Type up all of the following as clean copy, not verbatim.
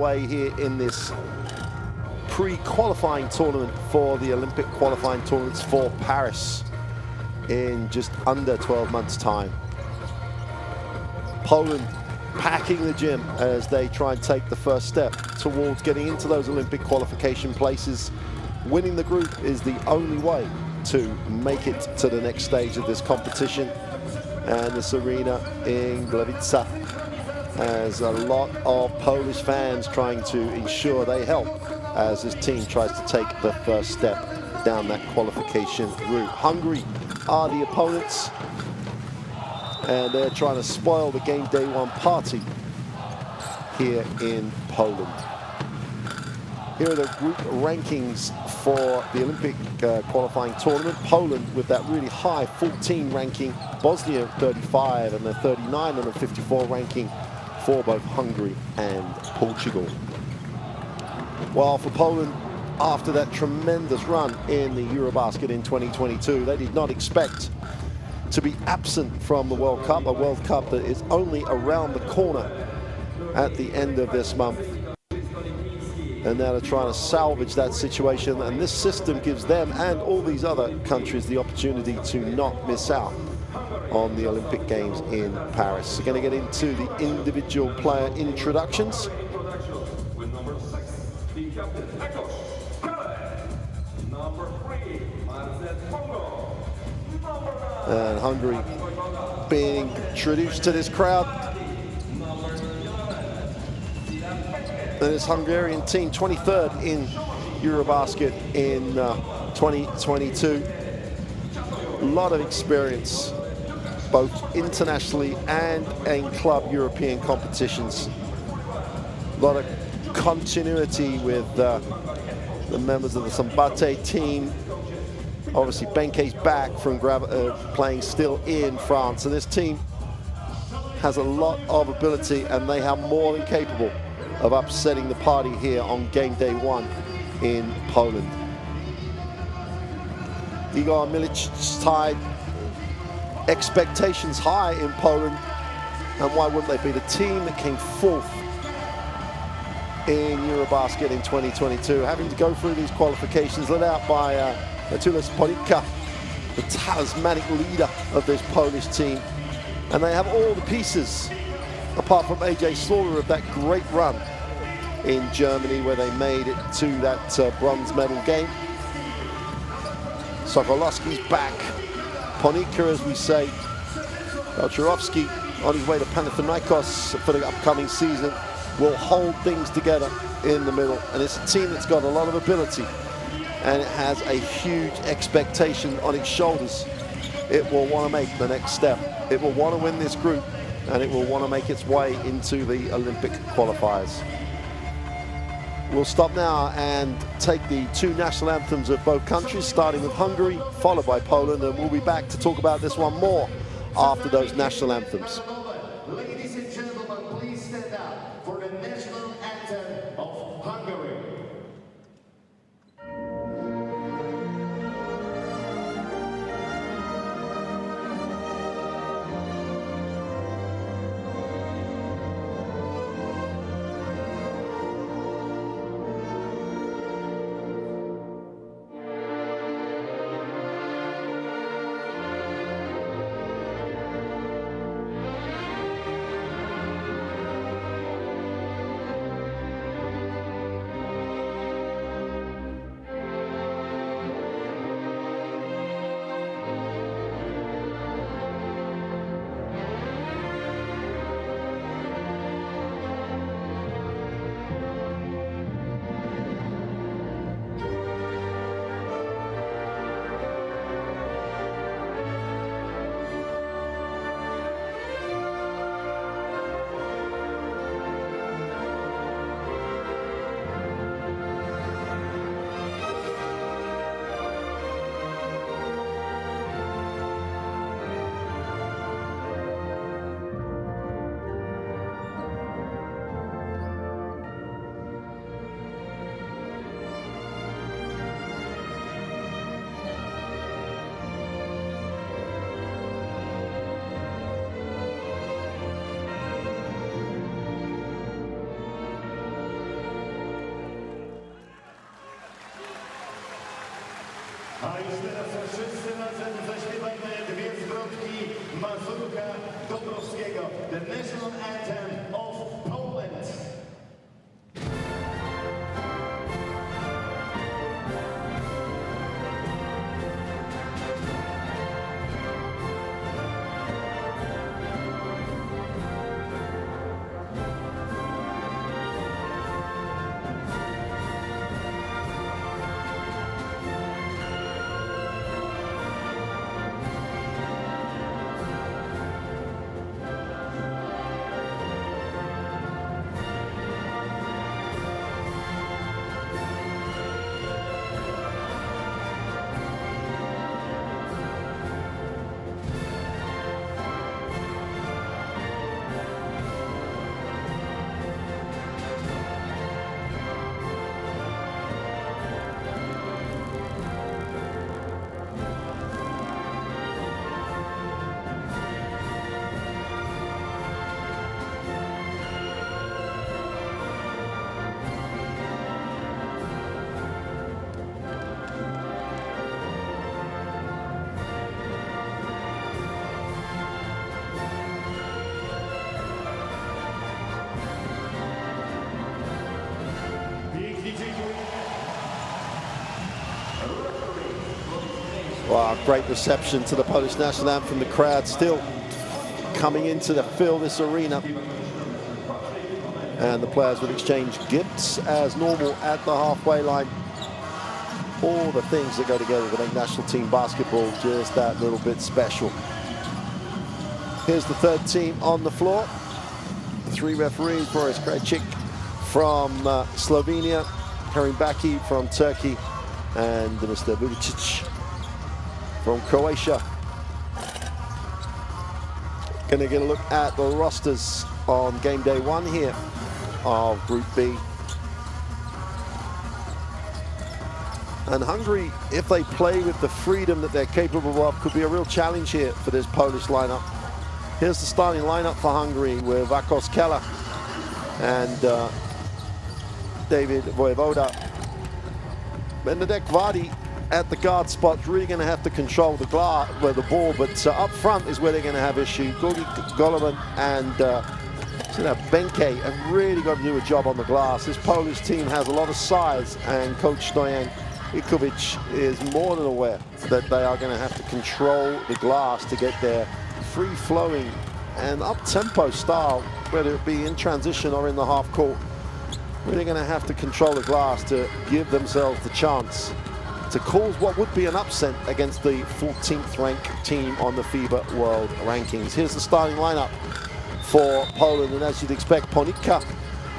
underway here in this pre-qualifying tournament for the Olympic qualifying tournaments for Paris in just under 12 months' time. Poland packing the gym as they try and take the first step towards getting into those Olympic qualification places. Winning the group is the only way to make it to the next stage of this competition. And this arena in Gliwice has a lot of Polish fans trying to ensure they help as this team tries to take the first step down that qualification route. Hungary are the opponents, and they're trying to spoil the game day one party here in Poland. Here are the group rankings for the Olympic qualifying tournament. Poland with that really high 14 ranking, Bosnia 35, and the 39 and the 54 ranking for both Hungary and Portugal. While for Poland, after that tremendous run in the Eurobasket in 2022, they did not expect to be absent from the World Cup, a World Cup that is only around the corner at the end of this month. And now they're trying to salvage that situation, and this system gives them and all these other countries the opportunity to not miss out on the Olympic Games in Paris. We're going to get into the individual player introductions. And Hungary being introduced to this crowd. And this Hungarian team, 23rd in Eurobasket in 2022. A lot of experience, both internationally and in club European competitions. A lot of continuity with the members of the Sambate team. Obviously, Benke's back from playing still in France. And this team has a lot of ability, and they are more than capable of upsetting the party here on game day one in Poland. Igor Milic's tied. Expectations high in Poland, and why wouldn't they be? The team that came fourth in Eurobasket in 2022, having to go through these qualifications led out by Matulis Politka, the talismanic leader of this Polish team. And they have all the pieces, apart from AJ Slaughter, of that great run in Germany where they made it to that bronze medal game. Sokolowski's back. Ponika, as we say. Belcherovsky on his way to Panathinaikos for the upcoming season will hold things together in the middle. And it's a team that's got a lot of ability, and it has a huge expectation on its shoulders. It will want to make the next step. It will want to win this group, and it will want to make its way into the Olympic qualifiers. We'll stop now and take the two national anthems of both countries, starting with Hungary, followed by Poland, and we'll be back to talk about this one more after those national anthems. Ladies and gentlemen, please stand up for the national anthem of Hungary. A już teraz wszyscy razem zaśpiewajmy dwie zwrotki Mazurka Dąbrowskiego. The national anthem of Poland. Wow, great reception to the Polish national anthem. The crowd still coming into to fill this arena. And the players will exchange gifts as normal at the halfway line. All the things that go together to make national team basketball just that little bit special. Here's the third team on the floor. The three referees: Boris Krajcik from Slovenia, Karim Baki from Turkey, and Mr. Vujicic from Croatia. Gonna get a look at the rosters on game day one here of Group B. And Hungary, if they play with the freedom that they're capable of, could be a real challenge here for this Polish lineup. Here's the starting lineup for Hungary with Akos Keller and David Vojevoda. Benedek Vardy at the guard spot's really going to have to control the ball, but up front is where they're going to have issue. Gorgi Goleman and Benke have really got to do a job on the glass. This Polish team has a lot of size, and coach Stojan Ikovic is more than aware that they are going to have to control the glass to get their free-flowing and up-tempo style, whether it be in transition or in the half court. Really going to have to control the glass to give themselves the chance to cause what would be an upset against the 14th ranked team on the FIBA World Rankings. Here's the starting lineup for Poland, and as you'd expect, Ponitka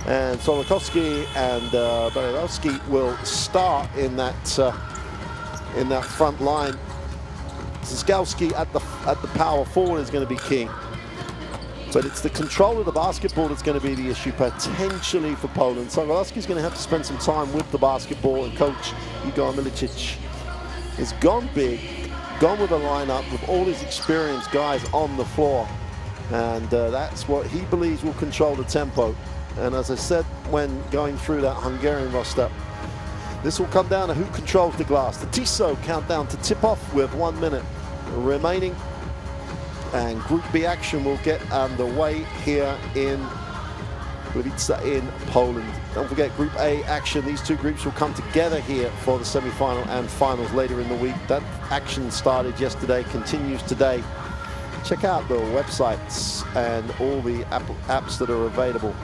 and Solokowski and Belowski will start in that front line. Zyskowski at the power forward is going to be key. But it's the control of the basketball that's going to be the issue potentially for Poland. Sokolowski's going to have to spend some time with the basketball, and coach Igor Milicic has gone big, gone with a lineup with all his experienced guys on the floor. And that's what he believes will control the tempo. And as I said when going through that Hungarian roster, this will come down to who controls the glass. The TISO countdown to tip-off with 1 minute remaining. And Group B action will get underway here in Gliwice in Poland. Don't forget Group A action. These two groups will come together here for the semi-final and finals later in the week. That action started yesterday, continues today. Check out the websites and all the apps that are available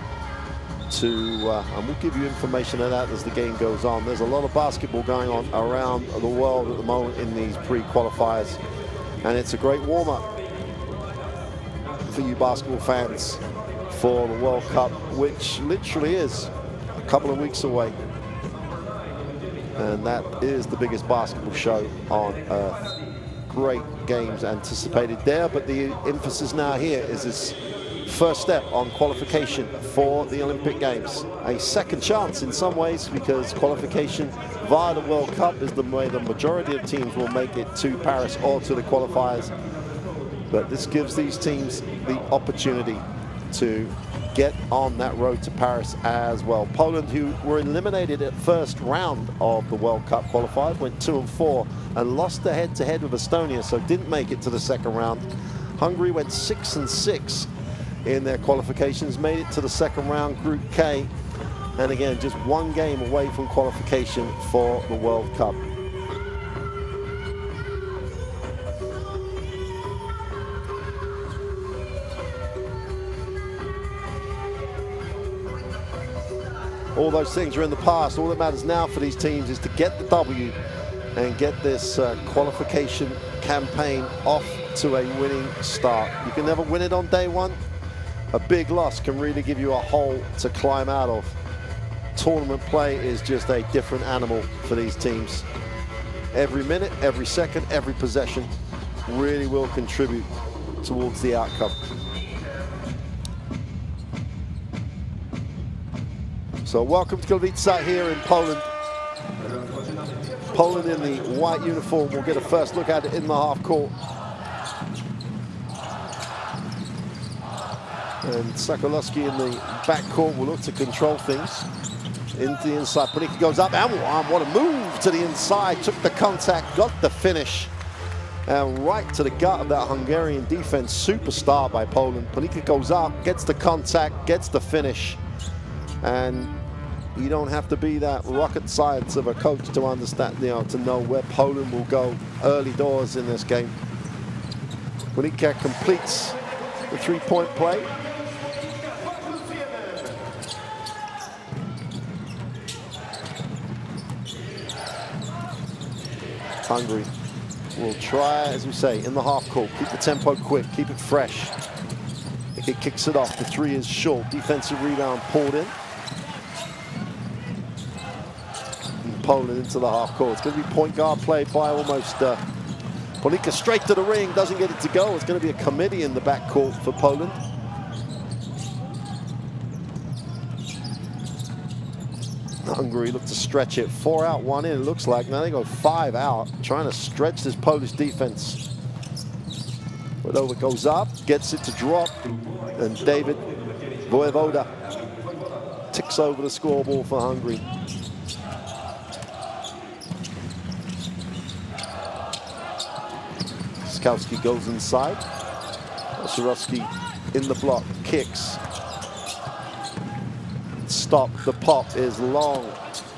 and we'll give you information on that as the game goes on. There's a lot of basketball going on around the world at the moment in these pre-qualifiers, and it's a great warm-up for you basketball fans for the World Cup, which literally is a couple of weeks away. And that is the biggest basketball show on earth. Great games anticipated there, but the emphasis now here is this first step on qualification for the Olympic Games. A second chance in some ways, because qualification via the World Cup is the way the majority of teams will make it to Paris or to the qualifiers. But this gives these teams the opportunity to get on that road to Paris as well. Poland, who were eliminated at first round of the World Cup qualified, went 2-4 and lost the head-to-head with Estonia, so didn't make it to the second round. Hungary went 6-6 in their qualifications, made it to the second round, Group K, and again, just one game away from qualification for the World Cup. All those things are in the past. All that matters now for these teams is to get the W and get this qualification campaign off to a winning start. You can never win it on day one. A big loss can really give you a hole to climb out of. Tournament play is just a different animal for these teams. Every minute, every second, every possession really will contribute towards the outcome. So welcome to Gliwice here in Poland. Poland in the white uniform. We'll get a first look at it in the half court. And Sokolowski in the back court will look to control things. Into the inside, Panika goes up, and what a move to the inside. Took the contact, got the finish. And right to the gut of that Hungarian defense. Superstar by Poland. Panika goes up, gets the contact, gets the finish. And you don't have to be that rocket science of a coach to understand, to know where Poland will go early doors in this game. Panika completes the three-point play. Hungary will try, as we say, in the half court, keep the tempo quick, keep it fresh. It kicks it off. The three is short. Defensive rebound pulled in. And Poland into the half court. It's going to be point guard play by almost Panika straight to the ring, doesn't get it to go. It's going to be a committee in the backcourt for Poland. Hungary look to stretch it. 4 out, 1 in, it looks like. Now they go 5 out, trying to stretch this Polish defense. But over goes up, gets it to drop, and David Vojevoda ticks over the scoreboard for Hungary. Skowski goes inside. Osirowski in the block, kicks. Stop, the pop is long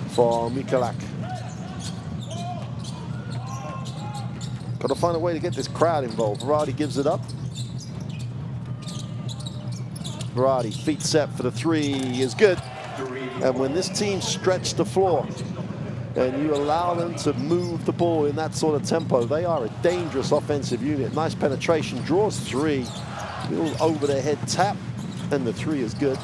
for Mikulak. Got to find a way to get this crowd involved. Verratti gives it up. Verratti, feet set for the three, is good. And when this team stretch the floor and you allow them to move the ball in that sort of tempo, they are a dangerous offensive unit. Nice penetration, draws three. Little over the head tap, and the three is good.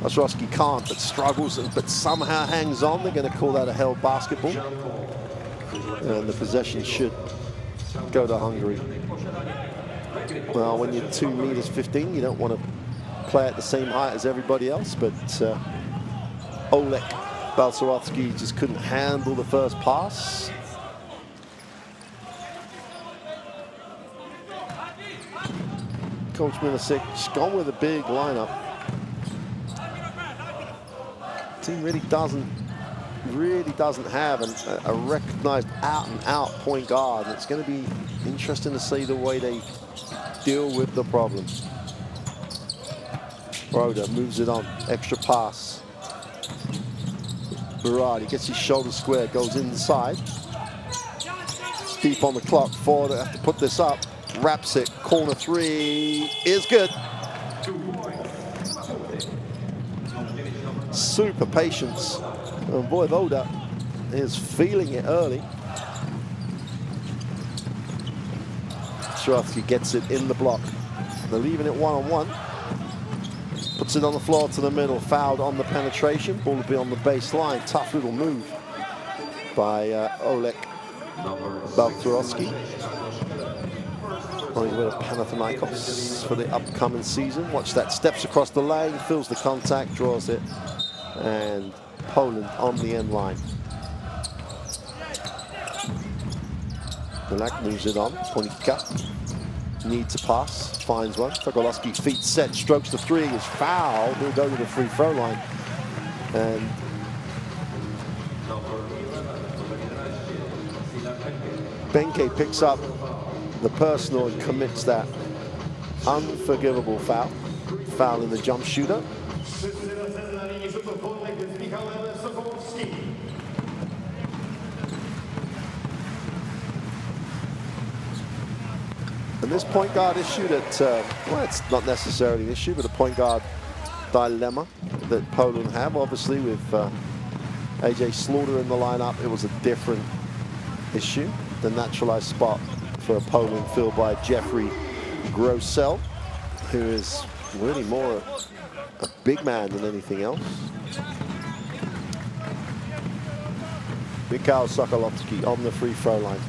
Osirowski can't, but struggles, but somehow hangs on. They're going to call that a held basketball. And the possession should go to Hungary. Well, when you're 2 meters 15, you don't want to play at the same height as everybody else, but Oleg Balcerowski just couldn't handle the first pass. Coach Milicic just gone with a big lineup. Team really doesn't have a recognized out-and-out point guard. It's going to be interesting to see the way they deal with the problems. Broda moves it on, extra pass. Verratti gets his shoulder square, goes inside. It's deep on the clock. Ford have to put this up. Wraps it. Corner three is good. Super patience. And Vojevoda is feeling it early. Osirowski gets it in the block. They're leaving it one-on-one. Puts it on the floor to the middle. Fouled on the penetration. Ball will be on the baseline. Tough little move by Oleg Balcerowski. On his way to Panathinaikos for the upcoming season. Watch that. Steps across the lane. Feels the contact. Draws it. And Poland on the end line. Milak moves it on. Panika. need to pass, finds one. Sokolowski, feet set, strokes the three, is fouled. He'll go to the free throw line. And Benke picks up the personal and commits that unforgivable foul. Foul in the jump shooter. And this point guard issue that, well, it's not necessarily an issue, but a point guard dilemma that Poland have. Obviously, with AJ Slaughter in the lineup, it was a different issue. The naturalized spot for Poland filled by Jeffrey Grossell, who is really more a big man than anything else. Mikhail Sokolowski on the free throw line.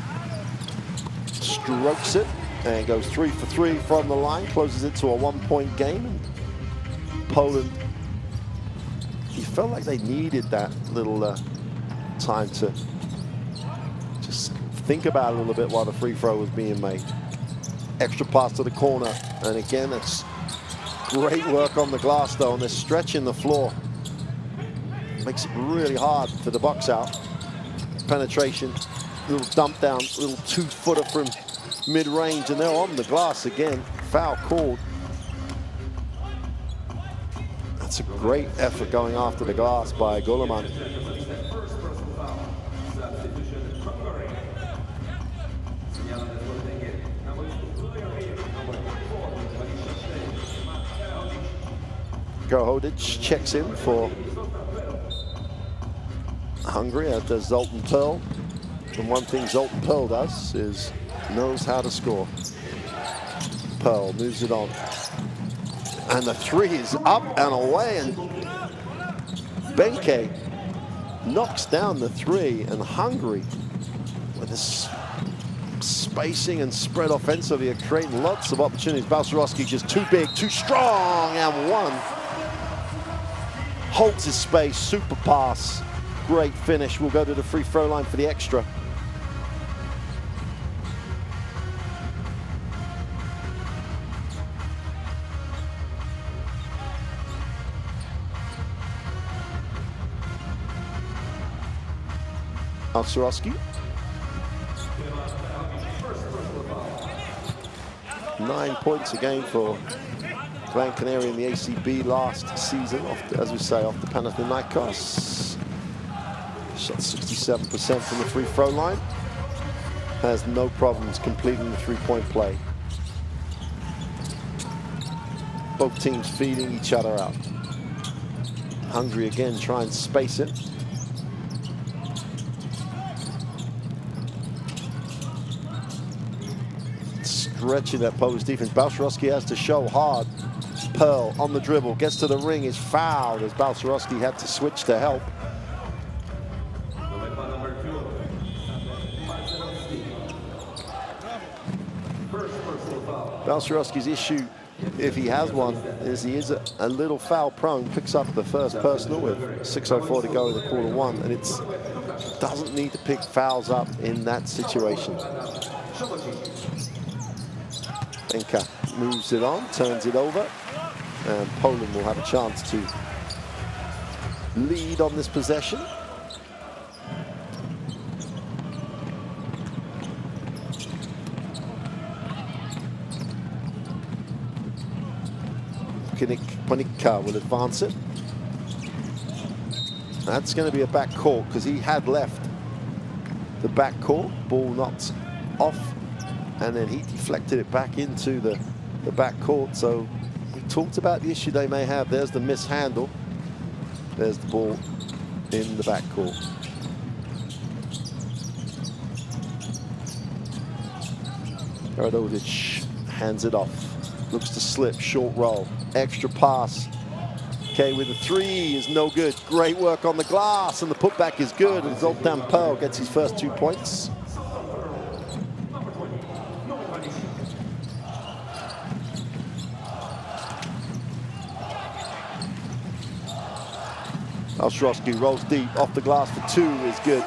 Strokes it. And goes 3 for 3 from the line, closes it to a 1-point game. And Poland, you felt like they needed that little time to just think about it a little bit while the free throw was being made. Extra pass to the corner, and again, it's great work on the glass though, and they're stretching the floor. Makes it really hard for the box out. Penetration, little dump down, little 2-footer from mid-range, and they're on the glass again. Foul called. That's a great effort going after the glass by Goloman. Gohodic checks in for Hungary, as does Zoltan Pearl. And one thing Zoltan Pearl does is knows how to score. Pearl moves it on. And the three is up and away, and Benke knocks down the three, and Hungary, with this spacing and spread offensively, are creating lots of opportunities. Balcerowski just too big, too strong, and one. Holds his space, super pass, great finish. We'll go to the free throw line for the extra. Balcerowski. 9 points a game for Gran Canaria in the ACB last season, as we say, off the Panathinaikos. Shot 67% from the free throw line. Has no problems completing the three-point play. Both teams feeding each other out. Hungary again trying to space it. Stretching that Polish defense. Balcerowski has to show hard. Pearl on the dribble, gets to the ring, is fouled as Balcerowski had to switch to help. Balcerowski's issue, if he has one, is he is a little foul prone. Picks up the first personal with 6:04 to go in the quarter one, and it's doesn't need to pick fouls up in that situation. Benka moves it on, turns it over, and Poland will have a chance to lead on this possession. Panicka will advance it. That's going to be a back court because he had left the back court. Ball knocked off, and then he deflected it back into the back court. So we talked about the issue they may have. There's the mishandle. There's the ball in the back court. Radodic hands it off. Looks to slip, short roll, extra pass. Okay, with the three is no good. Great work on the glass, and the putback is good, and Zoltan Pearl gets his first 2 points. Balcerowski rolls deep, off the glass for 2 is good.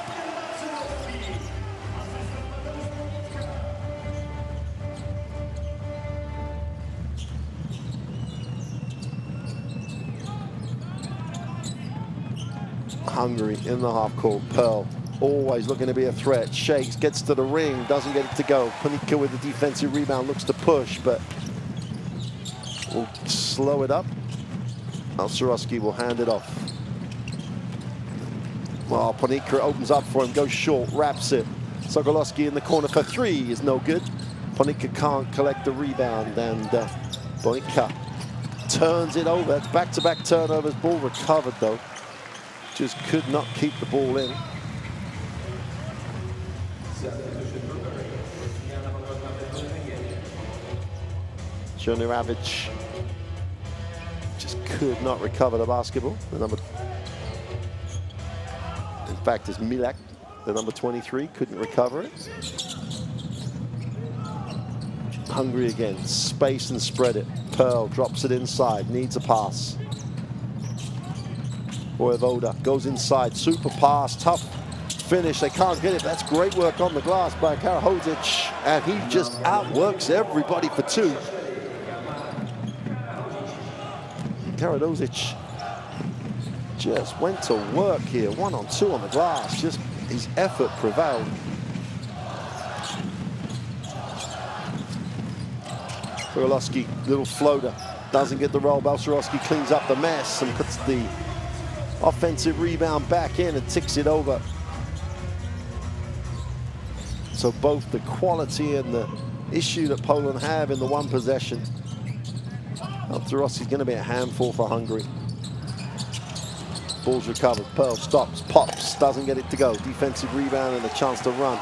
Hungary in the half court. Pearl always looking to be a threat. Shakes, gets to the ring, doesn't get it to go. Panika with the defensive rebound, looks to push, but will slow it up. Al-Swarovski will hand it off. Well, Panika opens up for him, goes short, wraps it. Sokolowski in the corner for three is no good. Panika can't collect the rebound, and Panika turns it over. It's back-to-back turnovers. Ball recovered, though. Just could not keep the ball in. Joniravich just could not recover the basketball. The number, in fact, it's Milak, the number 23, couldn't recover it. Hungary again, space and spread it. Pearl drops it inside, needs a pass. Voivoda goes inside, super pass, tough finish. They can't get it. That's great work on the glass by Karahodzic, and he just outworks everybody for two. Karahodzic just went to work here, 1-on-2 on the glass. Just his effort prevailed. Kurolowski, little floater, doesn't get the roll. Balcerowski cleans up the mess and puts the offensive rebound back in and ticks it over. So both the quality and the issue that Poland have in the one possession. Balcerowski's going to be a handful for Hungary. Ball's recovered. Pearl stops, pops, doesn't get it to go. Defensive rebound and a chance to run.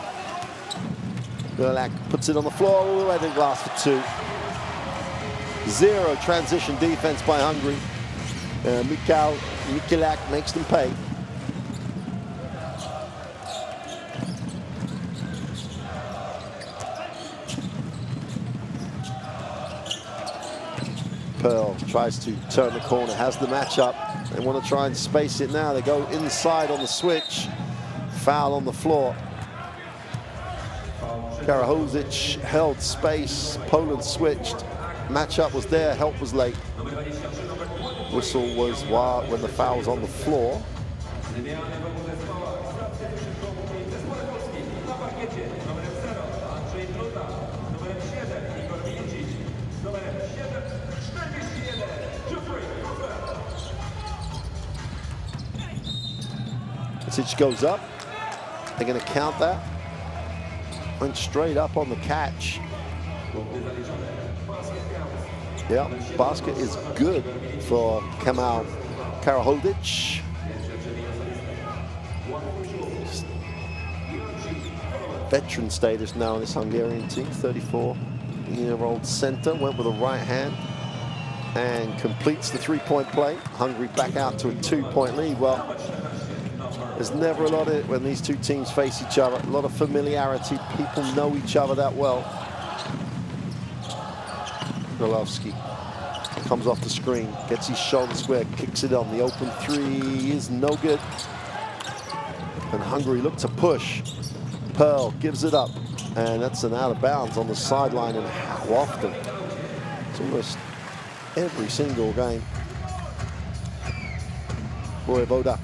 Gerlach puts it on the floor, all the way to the glass for two. Zero transition defense by Hungary. Mikulak makes them pay. Pearl tries to turn the corner, has the matchup. They want to try and space it now. They go inside on the switch. Foul on the floor. Karahodzic held space. Poland switched. Matchup was there, help was late. Whistle was when the foul was on the floor. Karahodzic goes up. They're going to count that. Went straight up on the catch. Yeah, basket is good for Kemal Karahodzic. Veteran status now in this Hungarian team, 34-year-old center, went with a right hand and completes the three-point play. Hungary back out to a two-point lead. Well, there's never a lot of it when these two teams face each other. A lot of familiarity. People know each other that well. Golovsky comes off the screen, gets his shoulder square, kicks it on. The open three is no good. And Hungary look to push. Pearl gives it up, and that's an out of bounds on the sideline. And how often? It's almost every single game. Voivoda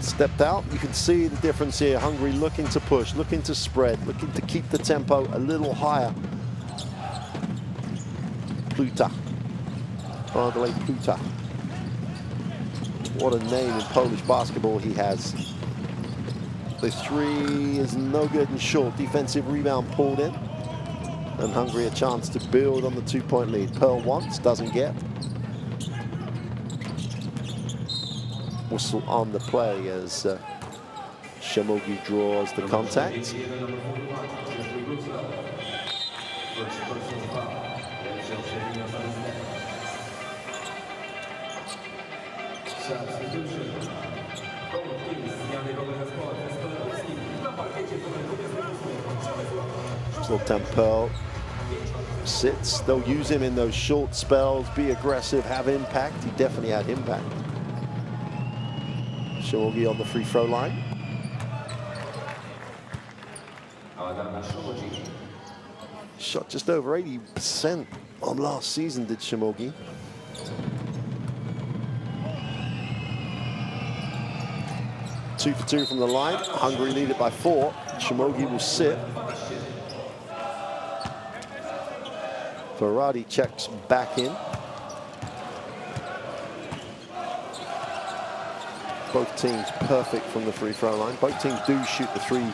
stepped out. You can see the difference here. Hungary looking to push, looking to spread, looking to keep the tempo a little higher. Pluta. Andrzej Pluta. What a name in Polish basketball he has. The three is no good and short. Defensive rebound pulled in. And Hungary a chance to build on the two-point lead. Pearl once, doesn't get. Whistle on the play as Shemogi draws the contact. Zoltan Pearl sits. They'll use him in those short spells, be aggressive, have impact. He definitely had impact. Shemogi on the free throw line. Shot just over 80% on last season, did Shemogi. 2 for 2 from the line. Hungary lead it by 4. Shimogi will sit. Verratti checks back in. Both teams perfect from the free throw line. Both teams do shoot the free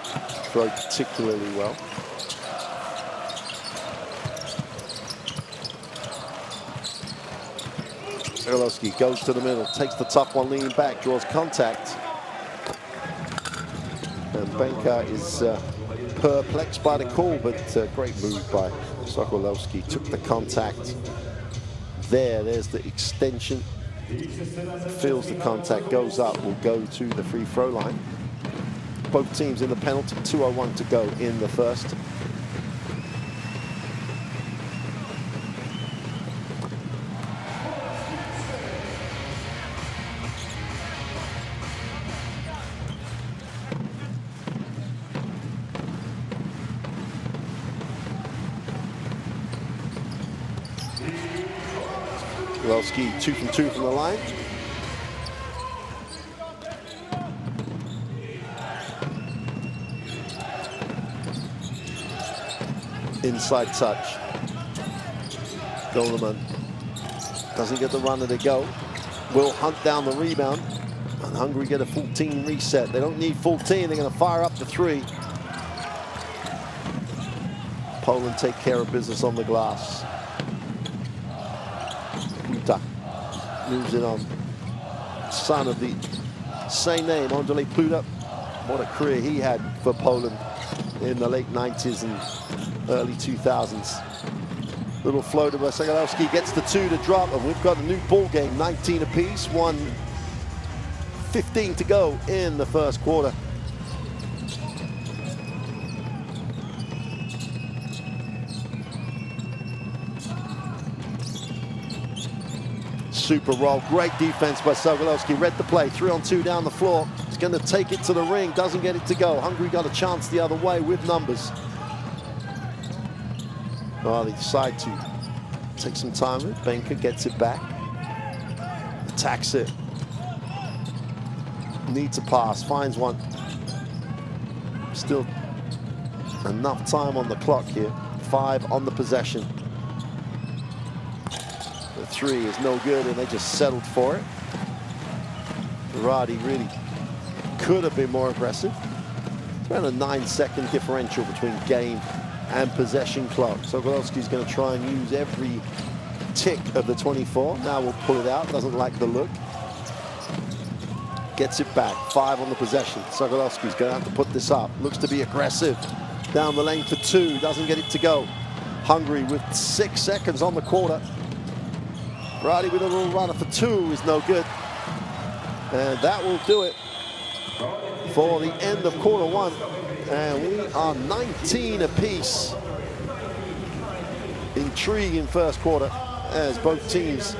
throw particularly well. Segalowski goes to the middle, takes the tough one, leaning back, draws contact. And Benka is perplexed by the call, but great move by Sokolowski. Took the contact there. There's the extension. Feels the contact, goes up, will go to the free throw line. Both teams in the penalty, 2:01 to go in the first. Welski 2 from 2 from the line. Inside touch. Goleman doesn't get the runner to go. Will hunt down the rebound. And Hungary get a 14 reset. They don't need 14. They're going to fire up the 3. Poland take care of business on the glass. Moves it on. Son of the same name, Andrzej Pluta. What a career he had for Poland in the late 90s and early 2000s. Little floater by Segalowski, gets the 2 to drop, and we've got a new ball game, 19 apiece, 1:15 to go in the first quarter. Super roll, great defense by Sokolowski, read the play, 3-on-2 down the floor. He's going to take it to the ring, doesn't get it to go. Hungary got a chance the other way with numbers. Well, they decide to take some time with it. Benka gets it back, attacks it. Needs a pass, finds one. Still enough time on the clock here. 5 on the possession. The 3 is no good, and they just settled for it. Verratti really could have been more aggressive. It's around a 9-second differential between game and possession clock. Sokolowski's going to try and use every tick of the 24. Now we'll pull it out. Doesn't like the look. Gets it back. 5 on the possession. Sokolowski's going to have to put this up. Looks to be aggressive. Down the lane for 2. Doesn't get it to go. Hungary with 6 seconds on the quarter. Verratti with a little runner for 2 is no good. And that will do it for the end of quarter 1. And we are 19 apiece. Intriguing first quarter as both teams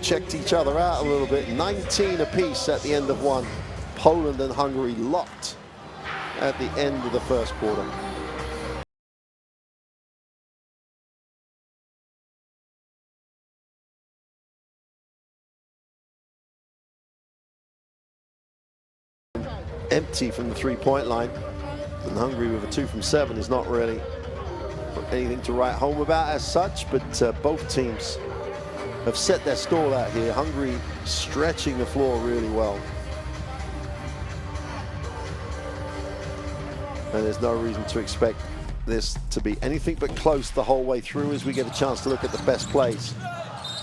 checked each other out a little bit. 19 apiece at the end of 1. Poland and Hungary locked at the end of the first quarter. Empty from the 3-point line. And Hungary with a 2 from 7 is not really anything to write home about as such, but both teams have set their stall out here. Hungary stretching the floor really well. And there's no reason to expect this to be anything but close the whole way through as we get a chance to look at the best plays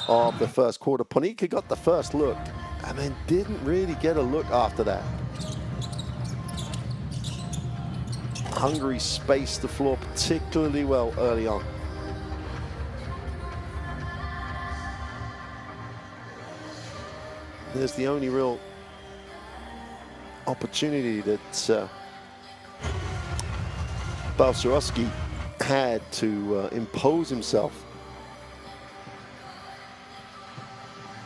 of the first quarter. Ponika got the first look and then didn't really get a look after that. Hungary spaced the floor particularly well early on. There's the only real opportunity that Balcerowski had to impose himself.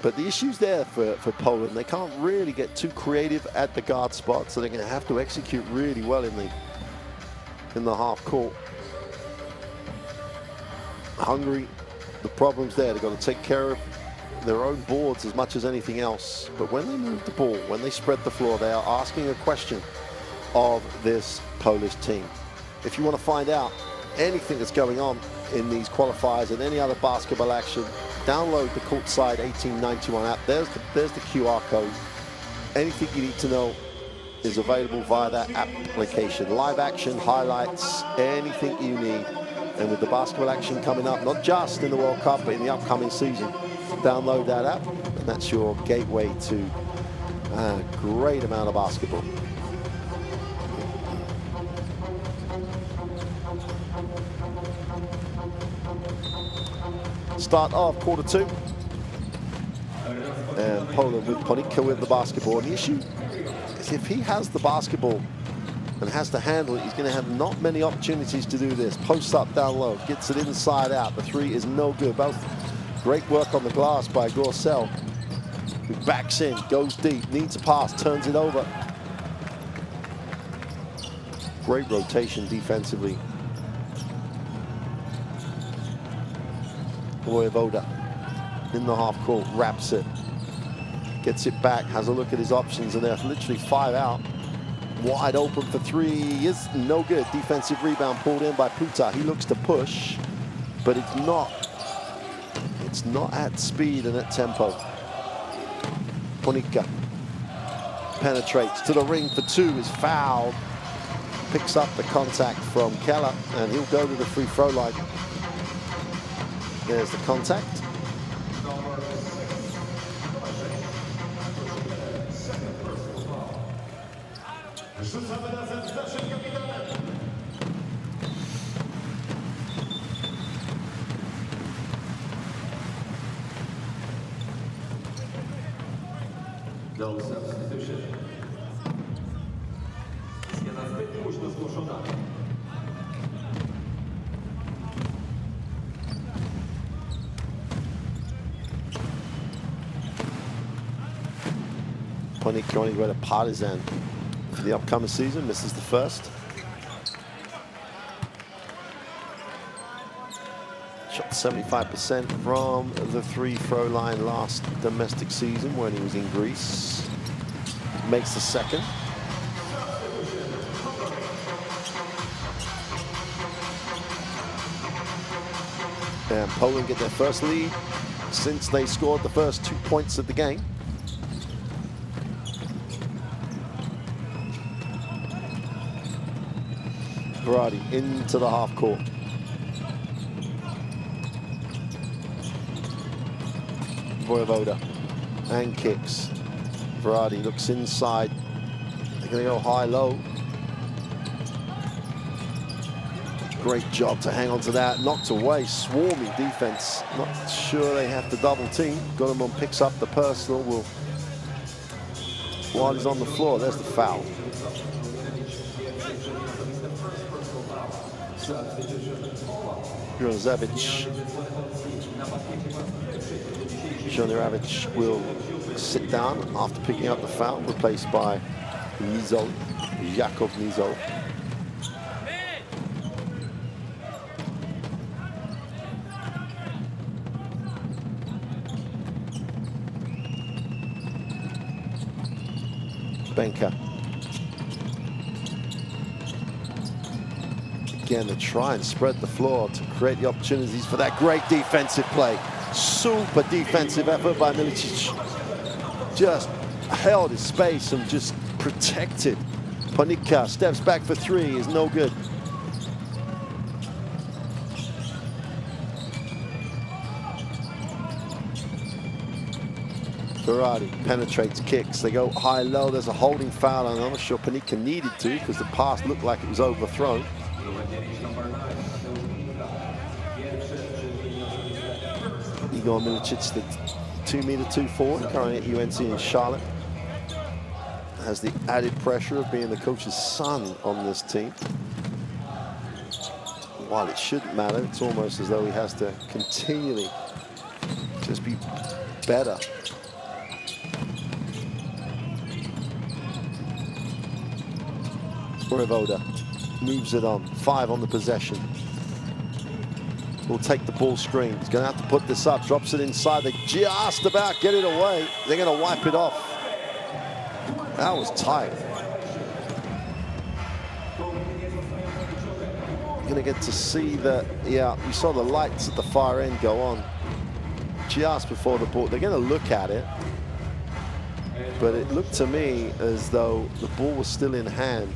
But the issue's there for Poland. They can't really get too creative at the guard spot, so they're going to have to execute really well in the half court. Hungary, the problem's there. They've got to take care of their own boards as much as anything else. But when they move the ball, when they spread the floor, they are asking a question of this Polish team. If you want to find out anything that's going on in these qualifiers and any other basketball action, download the Courtside 1891 app. There's the QR code. Anything you need to know is available via that application. Live action, highlights, anything you need. And with the basketball action coming up, not just in the World Cup, but in the upcoming season, download that app, and that's your gateway to a great amount of basketball. Start of quarter 2. And Poland with Ponika with the basketball. And the issue is if he has the basketball and has to handle it, he's going to have not many opportunities to do this. Posts up down low, gets it inside out. The three is no good. Both great work on the glass by Gorsel, who backs in, goes deep, needs a pass, turns it over. Great rotation defensively. Voivoda in the half court, wraps it, gets it back, has a look at his options, and there's literally 5 out. Wide open for 3 is no good. Defensive rebound pulled in by Puta. He looks to push, but it's not at speed and at tempo. Ponika penetrates to the ring for 2, is fouled, picks up the contact from Keller, and he'll go to the free throw line. There's the contact. No substitution. Zmiana zbyt późno zgłoszona. Ponika only got a partisan for the upcoming season. This is the first. Shot 75% from the free throw line last domestic season when he was in Greece. Makes the second. And Poland get their first lead since they scored the first 2 points of the game. Verratti into the half court. Voivoda and kicks. Verratti looks inside. They're going to go high-low. Great job to hang on to that. Knocked away, swarming defense. Not sure they have to double team. Golemon picks up the personal. While he's on the floor, there's the foul. Joniravic will sit down after picking up the foul, replaced by Nizol, Jakub Nizol. Benka. Again, to try and spread the floor to create the opportunities for that great defensive play. Super defensive effort by Milicic. Just held his space and just protected. Ponika steps back for 3, is no good. Verratti penetrates, kicks. They go high-low. There's a holding foul, and I'm not sure Ponika needed to because the pass looked like it was overthrown. Igor Milicic, the 2'2" forward, currently at UNC in Charlotte, has the added pressure of being the coach's son on this team. While it shouldn't matter, it's almost as though he has to continually just be better. Voivoda moves it on, 5 on the possession. will take the ball screen. He's going to have to put this up, drops it inside. They just about get it away. They're going to wipe it off. That was tight. You're going to get to see that, yeah, we saw the lights at the far end go on just before the ball. They're going to look at it, but it looked to me as though the ball was still in hand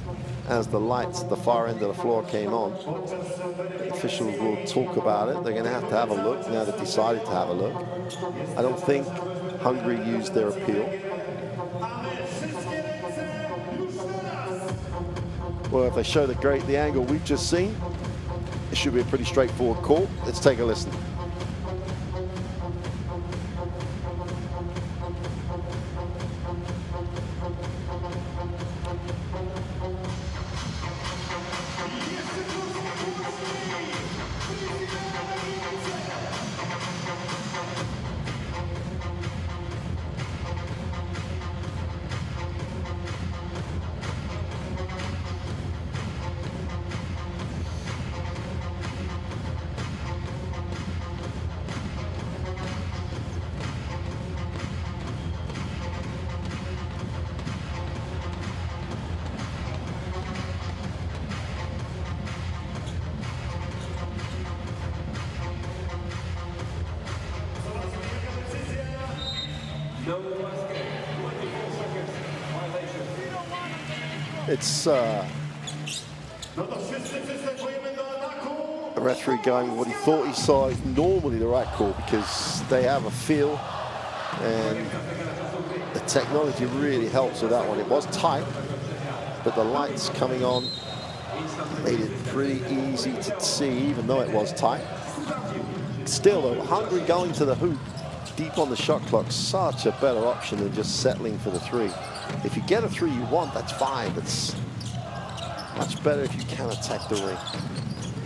as the lights at the far end of the floor came on. The officials will talk about it. They're going to have a look now they've decided to have a look. I don't think Hungary used their appeal. Well, if they show the angle we've just seen, it should be a pretty straightforward call. Let's take a listen. It's a referee going with what he thought he saw is normally the right call, because they have a feel and the technology really helps with that one. It was tight, but the lights coming on made it pretty easy to see, even though it was tight. Still though, Hungary going to the hoop deep on the shot clock, such a better option than just settling for the three. If you get a three you want, that's fine. It's much better if you can attack the ring.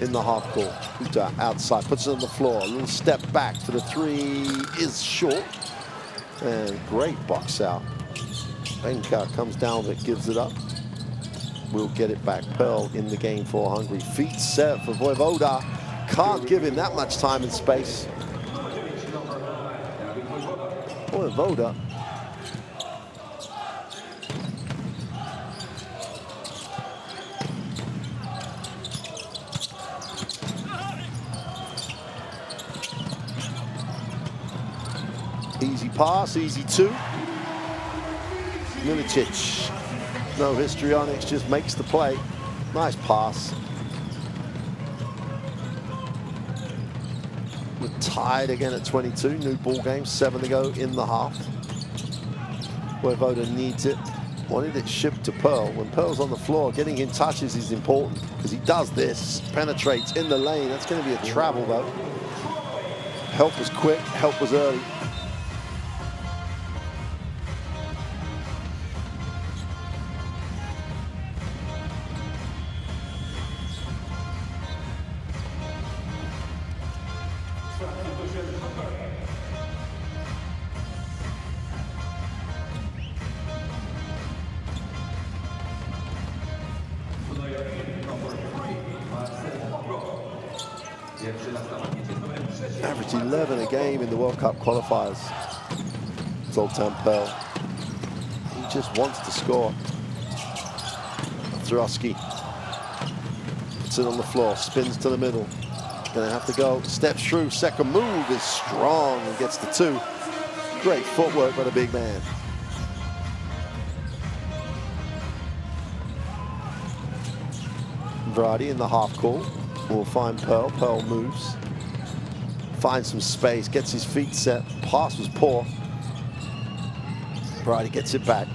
In the half court, Puta outside, puts it on the floor. A little step back for the three is short. And great box out. Benka comes down with it, gives it up. We'll get it back. Pearl in the game for Hungary. Feet set for Voivoda. Can't give him that much time and space. Voivoda. Easy pass, easy two. Milicic, no history on it, just makes the play. Nice pass. We're tied again at 22, new ball game, 7 to go in the half. Voivoda needs it. Wanted it shipped to Pearl. When Pearl's on the floor, getting him touches is important, because he does this, penetrates in the lane. That's going to be a travel though. Help was quick, help was early. Average 11 a game in the World Cup qualifiers. Zoltan Pearl. He just wants to score. Zurowski puts it on the floor, spins to the middle. Gonna have to go, steps through, second move is strong and gets the two. Great footwork by the big man. Vradi in the half court will find Pearl. Pearl moves, finds some space, gets his feet set. Pass was poor. Vradi gets it back.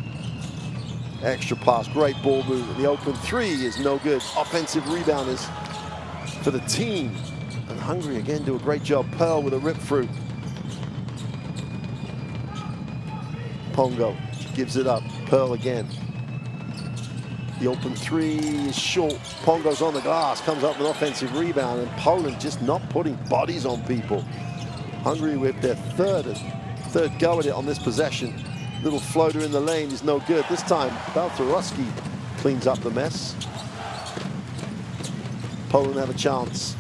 Extra pass, great ball move. The open three is no good. Offensive rebounders for the team. And Hungary again do a great job. Pearl with a rip through. Pongo gives it up. Pearl again. The open three is short. Pongo's on the glass, comes up with an offensive rebound, and Poland just not putting bodies on people. Hungary with their third go at it on this possession. Little floater in the lane is no good. This time, Baltarowski cleans up the mess. Poland have a chance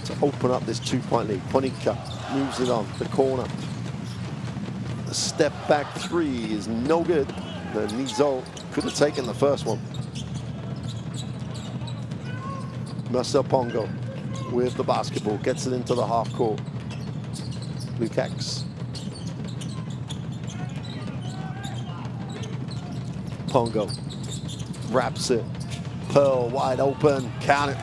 to open up this 2-point lead. Ponika moves it on the corner. The step back three is no good. The Nizo could have taken the first one. Marcel Pongo with the basketball, gets it into the half court. Lukacs. Pongo wraps it. Pearl wide open, count it.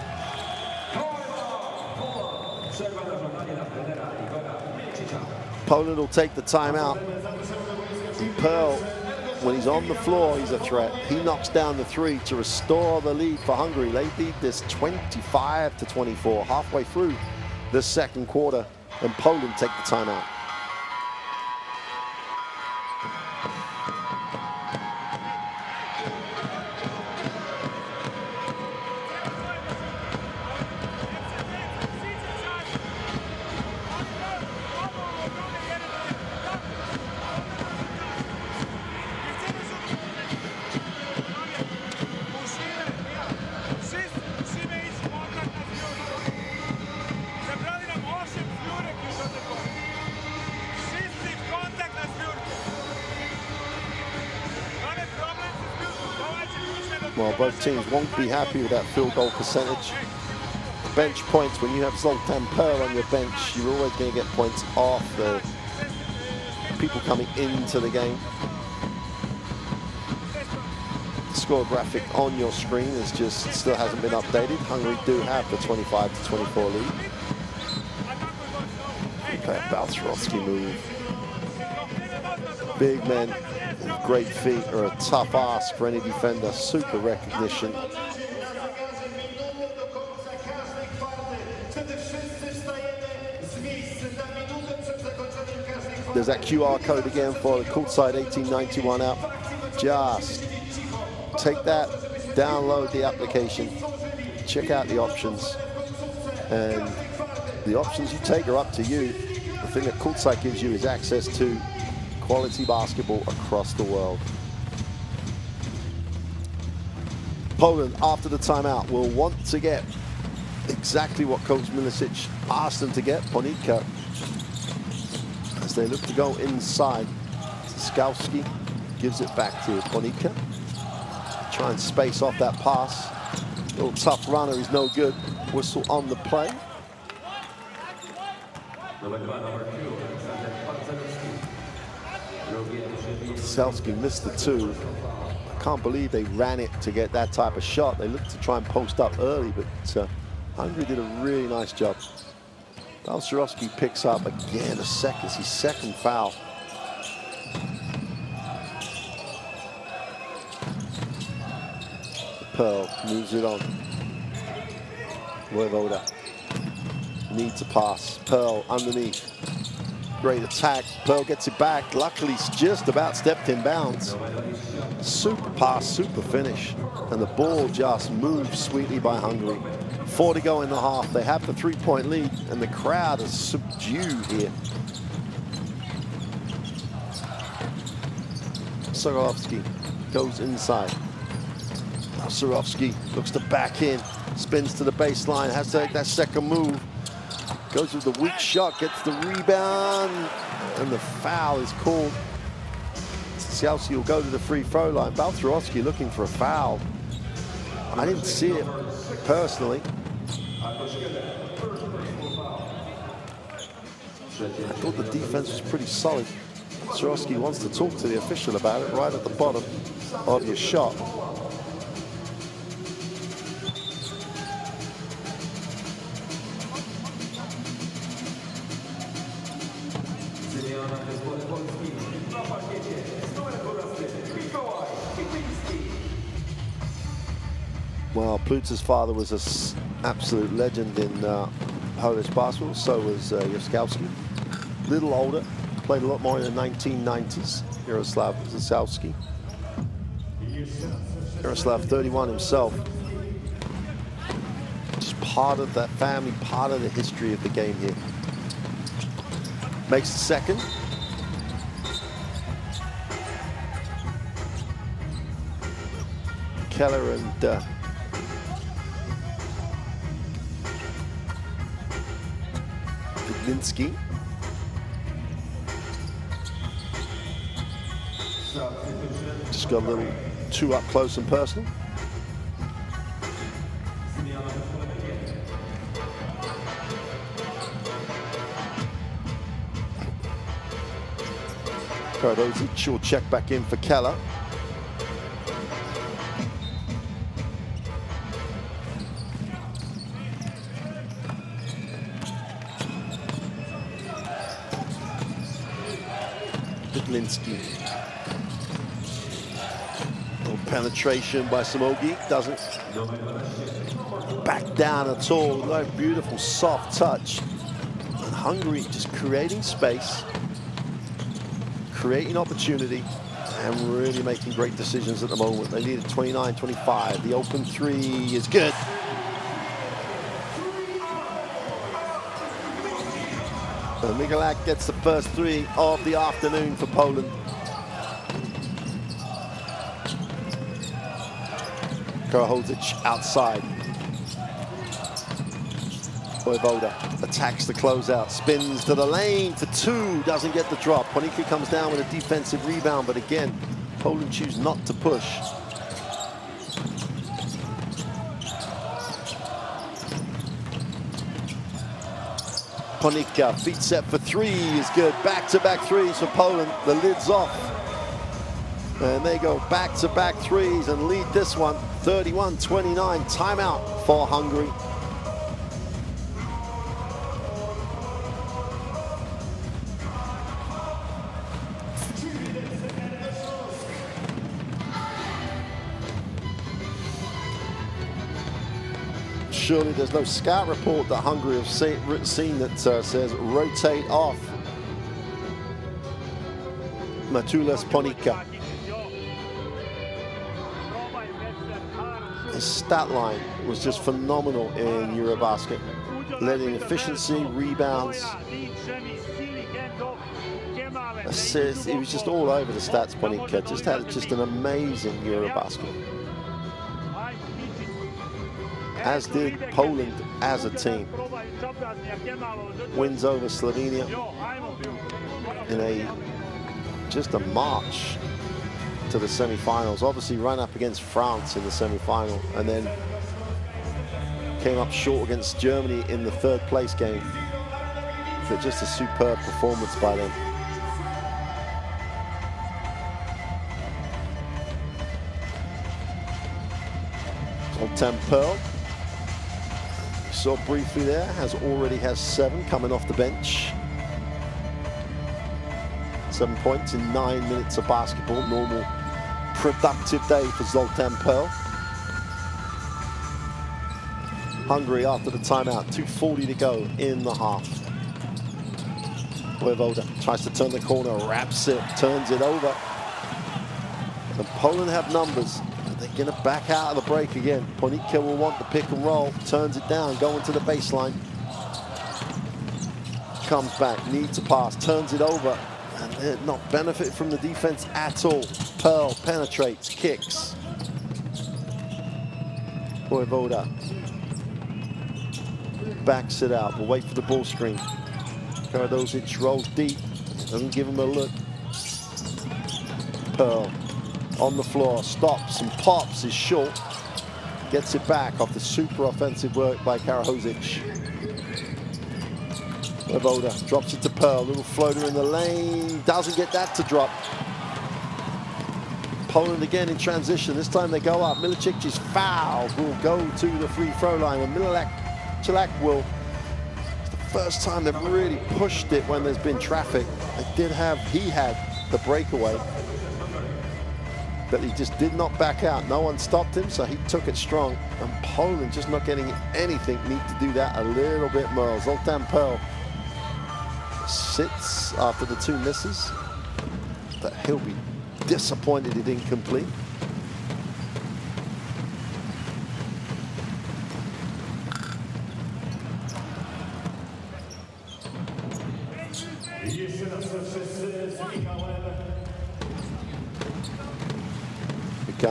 Poland will take the timeout. And Pearl, when he's on the floor, he's a threat. He knocks down the three to restore the lead for Hungary. They lead this 25-24, halfway through the second quarter, and Poland take the timeout. Well, both teams won't be happy with that field goal percentage. Bench points, when you have Zoltan Pearl on your bench, you're always going to get points off the people coming into the game. The score graphic on your screen is just still hasn't been updated. Hungary do have the 25-24 lead. Okay, Balcerovski move. Big men. Great feet are a tough ask for any defender. Super recognition. There's that QR code again for the courtside 1891 app. Just take that, download the application, check out the options, and the options you take are up to you. The thing that courtside gives you is access to quality basketball across the world. Poland, after the timeout, will want to get exactly what Coach Milicic asked them to get. Ponika, as they look to go inside. Skowski gives it back to Ponika. Try and space off that pass. Little tough runner is no good. Whistle on the play. Selski missed the two. I can't believe they ran it to get that type of shot. They looked to try and post up early, but Hungary did a really nice job. Balcerovski picks up again his second foul. Pearl moves it on. Voivoda needs a pass. Pearl underneath. Great attack. Pearl gets it back. Luckily, he's just about stepped in bounds. Super pass, super finish. And the ball just moves sweetly by Hungary. 4 to go in the half. They have the 3-point lead, and the crowd is subdued here. Sorovsky goes inside. Sorovsky looks to back in, spins to the baseline, has to take that second move. Goes with the weak shot, gets the rebound, and the foul is called. Sialski will go to the free throw line. Balcerovski looking for a foul. I didn't see it personally. I thought the defense was pretty solid. Balcerovski wants to talk to the official about it right at the bottom of your shot. Well, Pluta's father was an absolute legend in Polish basketball, so was Jaskowski. Little older, played a lot more in the 1990s, Jaroslav Zasowski. Jaroslav, 31 himself. Just part of that family, part of the history of the game here. Makes the second. Keller and Petlinski. Just got a little too up close and personal. Karadozic will check back in for Keller. Petlinski. Little penetration by Samogi. Doesn't back down at all. No beautiful soft touch. And Hungary just creating space, creating opportunity, and really making great decisions at the moment. They needed 29-25. The open three is good. And Michalak gets the first three of the afternoon for Poland. Karahodzic outside. Voivoda attacks the closeout, spins to the lane for two, doesn't get the drop. Ponika comes down with a defensive rebound, but again, Poland choose not to push. Ponika, feet set for three is good. Back-to-back threes for Poland. The lid's off. And they go back-to-back threes and lead this one 31-29. Timeout for Hungary. Surely there's no scout report that Hungary have seen that says rotate off Matulas Ponika. His stat line was just phenomenal in Eurobasket. Leading efficiency, rebounds, assists. He was just all over the stats, Ponika. Just had an amazing Eurobasket. As did Poland as a team. Wins over Slovenia in just a march to the semi-finals. Obviously ran up against France in the semi-final and then came up short against Germany in the third place game. But just a superb performance by them. Zoltan Pearl, saw briefly there, already has 7 coming off the bench. 7 points in 9 minutes of basketball. Normal, productive day for Zoltan Pearl. Hungary after the timeout, 2:40 to go in the half. Voivoda tries to turn the corner, wraps it, turns it over. And Poland have numbers. They're going to back out of the break again. Ponika will want the pick and roll, turns it down, going to the baseline. Comes back, needs a pass, turns it over, and they're not benefit from the defense at all. Pearl penetrates, kicks. Voivoda backs it out. We'll wait for the ball screen. Karadozic rolls deep, doesn't give him a look. Pearl on the floor, stops and pops, is short. Gets it back off the super offensive work by Karahodzic. Voivoda drops it to Pearl, little floater in the lane, doesn't get that to drop. Poland again in transition, this time they go up. Milicic's foul will go to the free throw line, and Michalak will, it's the first time they've really pushed it when there's been traffic. He had the breakaway, but he just did not back out. No one stopped him, so he took it strong. And Poland just not getting anything, need to do that a little bit more. Zoltan Pearl sits after the 2 misses, but he'll be disappointed it incomplete.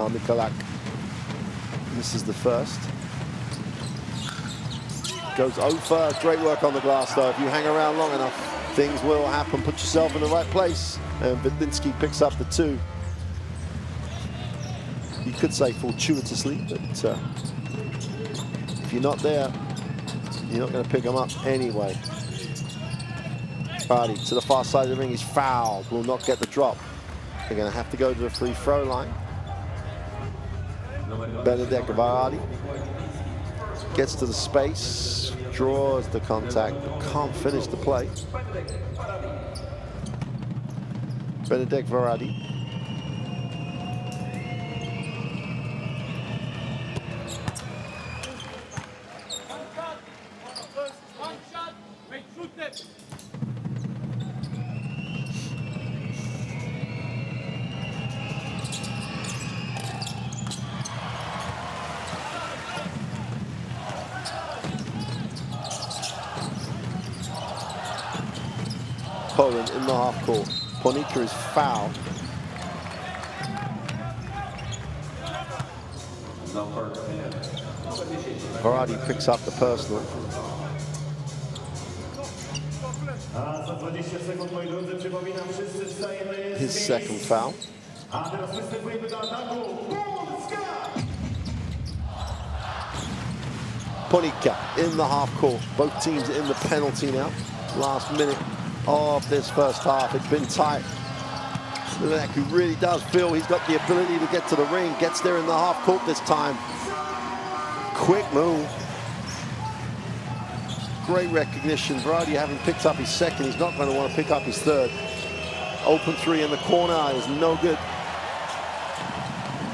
Michalak misses the first. Goes over. Great work on the glass, though. If you hang around long enough, things will happen. Put yourself in the right place. And Vidlinski picks up the 2. You could say fortuitously, but if you're not there, you're not going to pick them up anyway. Varady to the far side of the ring. He's fouled. Will not get the drop. They're going to have to go to the free throw line. Benedek Varady gets to the space, draws the contact, but can't finish the play. Benedek Varady. Poland in the half court. Ponika is fouled. Varady picks up the personal. His second foul. Ponika in the half court. Both teams in the penalty now. Last minute of this first half. It's been tight. Lelek, who really does feel he's got the ability to get to the ring, gets there in the half court this time. Quick move. Great recognition. Varady having picked up his second, he's not going to want to pick up his third. Open 3 in the corner is no good.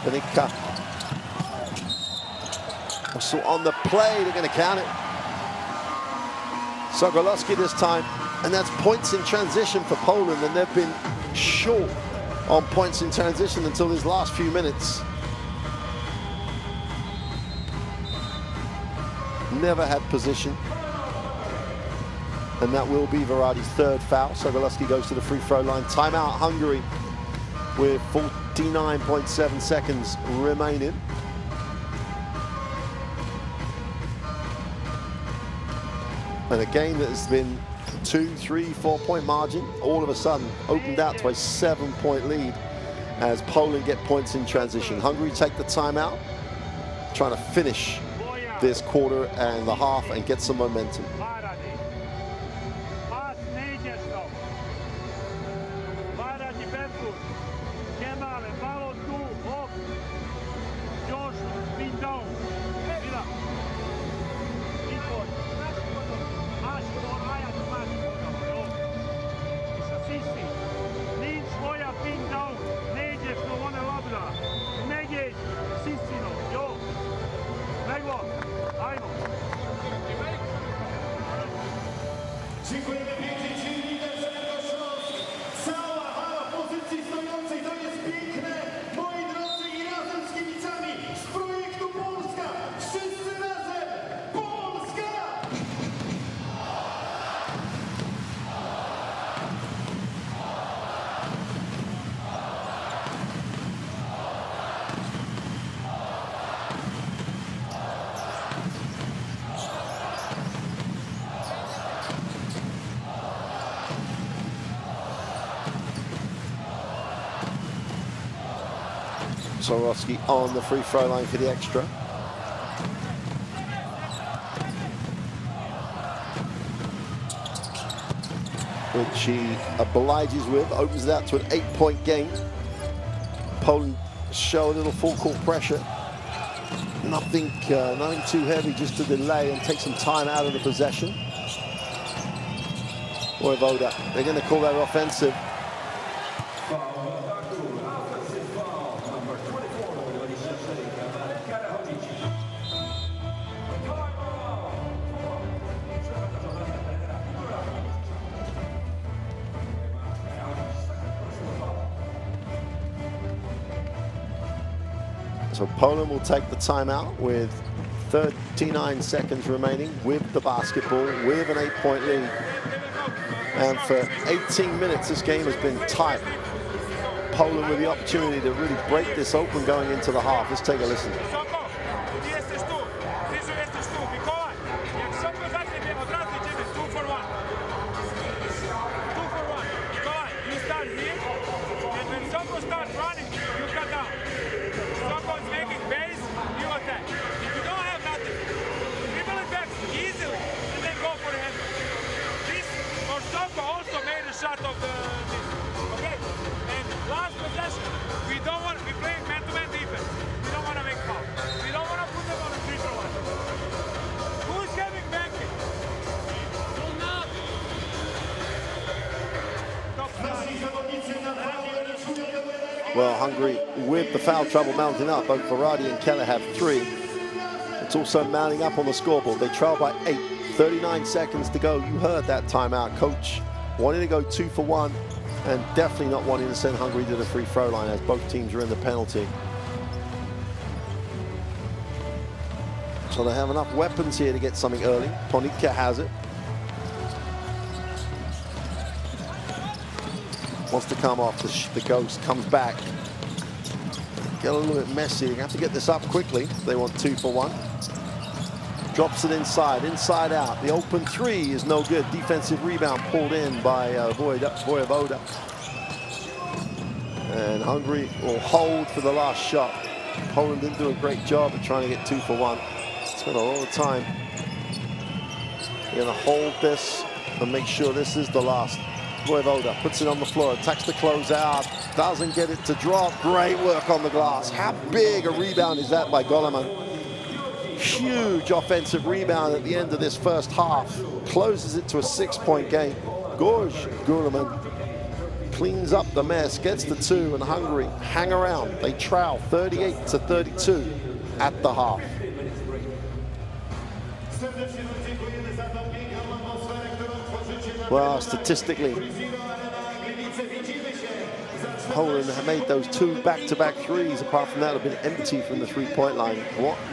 Benika. Also on the play, they're going to count it. Sogolowski this time. And that's points in transition for Poland, and they've been short on points in transition until these last few minutes. Never had position. And that will be Varady's third foul. Sogolowski goes to the free throw line. Timeout Hungary with 49.7 seconds remaining. And a game that has been 2, 3, 4 point margin, all of a sudden opened out to a 7-point lead as Poland get points in transition. Hungary take the timeout, trying to finish this quarter and the half and get some momentum. Dziękujemy pięknie, czyli lider Śląsk. Cała hala pozycji stojącej, to jest piękne. Moi drodzy, i razem z kibicami z projektu Polska. Wszyscy razem. Polska! Sogolowski on the free throw line for the extra. Which he obliges with, opens it out to an 8-point game. Poland show a little full court pressure. Nothing too heavy, just to delay and take some time out of the possession. Voda, they're going to call that offensive. So Poland will take the timeout with 39 seconds remaining with the basketball, with an 8-point lead. And for 18 minutes, this game has been tight. Poland with the opportunity to really break this open going into the half. Let's take a listen. Hungary with the foul trouble mounting up. Both Verratti and Keller have 3. It's also mounting up on the scoreboard. They trail by 8. 39 seconds to go. You heard that timeout. Coach wanting to go 2 for 1 and definitely not wanting to send Hungary to the free throw line as both teams are in the penalty. So they have enough weapons here to get something early. Ponica has it. Wants to come off. The ghost comes back. Get a little bit messy. They have to get this up quickly. They want 2 for 1. Drops it inside out. The open 3 is no good. Defensive rebound pulled in by Vojevoda. And Hungary will hold for the last shot. Poland didn't do a great job of trying to get 2 for 1. Spent a lot of time. They're going to hold this and make sure this is the last. Vojevoda puts it on the floor, attacks the closeout, doesn't get it to drop. Great work on the glass. How big a rebound is that by Goleman? Huge offensive rebound at the end of this first half. Closes it to a 6-point game. Goleman cleans up the mess, gets the 2, and Hungary hang around. They trail 38-32 at the half. Well, statistically, Poland have made those 2 back-to-back threes. Apart from that, have been empty from the three-point line.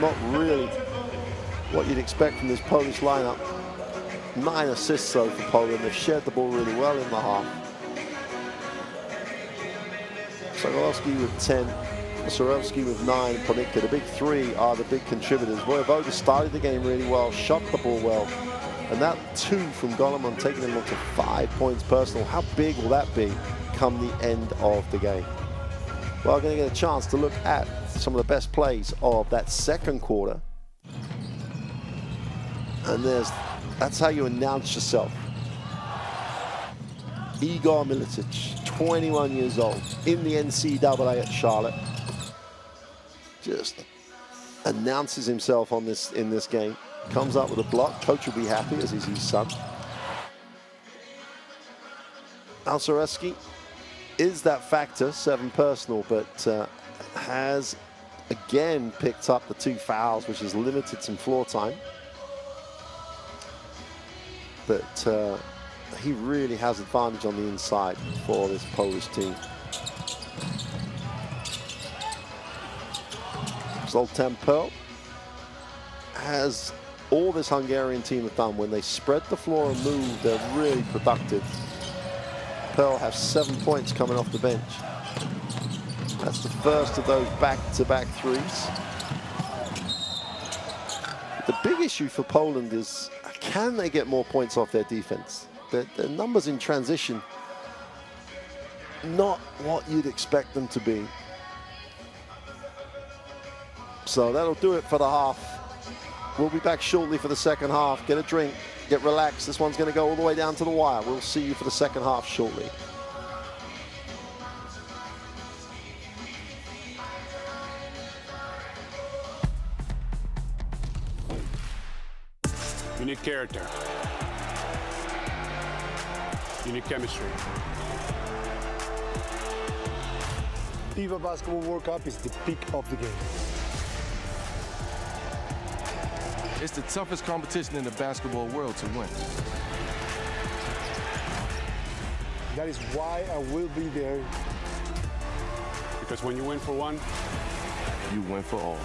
Not really what you'd expect from this Polish lineup. 9 assists though for Poland. They've shared the ball really well in the half. Sokolowski with 10, Sorelski with 9, Ponica. The big 3 are the big contributors. Vojevoda started the game really well, shot the ball well. And that 2 from Goleman taking him up to 5 points personal. How big will that be come the end of the game? Well, we're going to get a chance to look at some of the best plays of that second quarter. And that's how you announce yourself. Igor Milicic, 21 years old, in the NCAA at Charlotte. Just announces himself in this game. Comes up with a block. Coach will be happy, as is his son. Alsareski is that factor, 7 personal, but has again picked up the 2 fouls, which has limited some floor time. But he really has advantage on the inside for this Polish team. Zoltan Pearl has all this Hungarian team have done. When they spread the floor and move, they're really productive. Pearl has 7 points coming off the bench. That's the first of those back-to-back threes. The big issue for Poland is, can they get more points off their defense? Their numbers in transition, not what you'd expect them to be. So that'll do it for the half. We'll be back shortly for the second half. Get a drink, get relaxed. This one's going to go all the way down to the wire. We'll see you for the second half shortly. You need character. You need chemistry. FIBA Basketball World Cup is the peak of the game. It's the toughest competition in the basketball world to win. That is why I will be there. Because when you win for one, You win for all.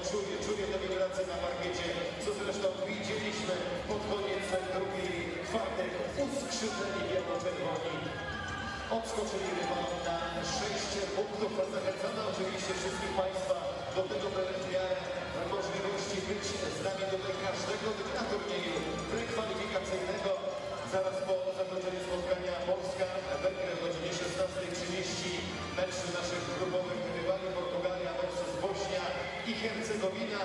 czuje te wibracje na parkiecie, co zresztą widzieliśmy pod koniec drugiej kwarty. Uskrzydleni biało-czerwoni odskoczyli rywalom na 6 punktów. Zachęcamy oczywiście wszystkich Państwa do tego, by w miarę możliwości być z nami tutaj każdego dnia turnieju prekwalifikacyjnego. Zaraz po zakończeniu spotkania Polska-Węgry o godzinie 16:30 mecz naszych grupowych rywali Portugalia versus Bośnia i Hercegowina.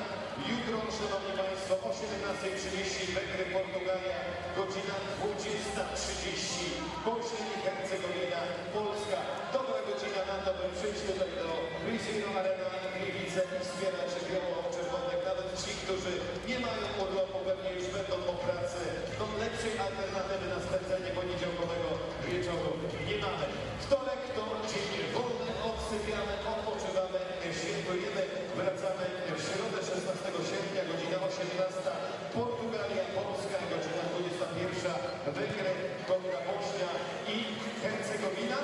Jutro, szanowni Państwo, o 17:30 Węgry-Portugalia, godzina 20:30 Bośnia i Hercegowina, Polska. Dobra godzina na to, by przyjść tutaj do Rizino Arena Gliwice i wspierać biało-czerwonych. Nawet ci, którzy nie mają urlopu, pewnie już będą po pracy. No, lepszej alternatywy na spędzenie poniedziałkowego wieczoru nie mamy. Wtorek to dzień wolny, odsypiamy, odpoczywamy, świętujemy. Wracamy w środę 16 sierpnia, godzina 18. Portugalia, Polska, godzina 21. Węgry kontra Bośnia i Hercegowina.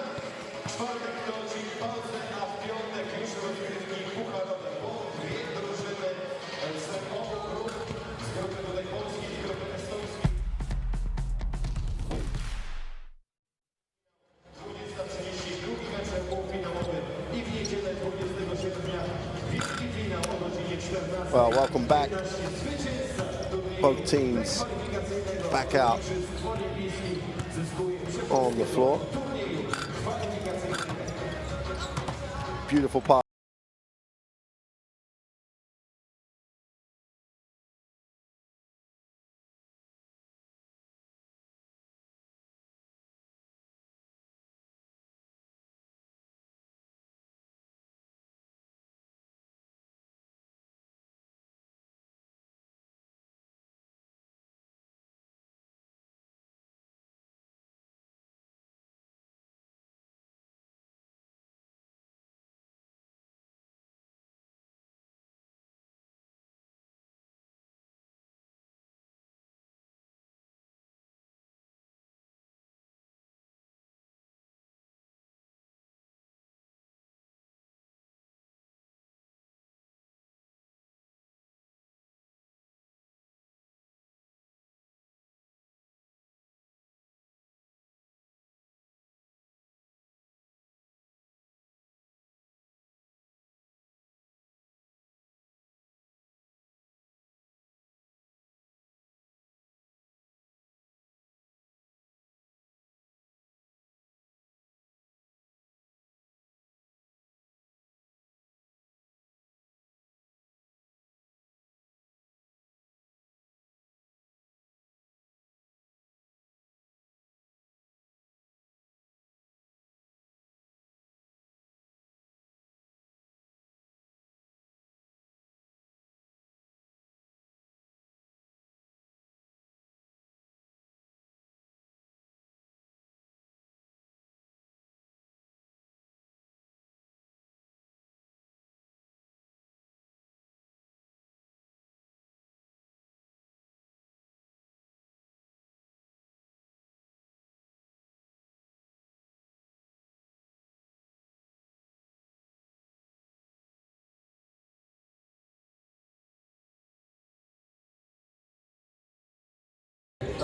Czwartek to dzień pauzy, a w piątek już rozgrywki pucharowe, bo dwie drużyny z obu grup, z grupy tutaj polskiej i grupy estońskiej. 20:30 drugi mecz półfinałowy i w niedzielę 20 sierpnia wielki finał o godzinie 14. Well, welcome back. Both teams back out on the floor. Beautiful pass.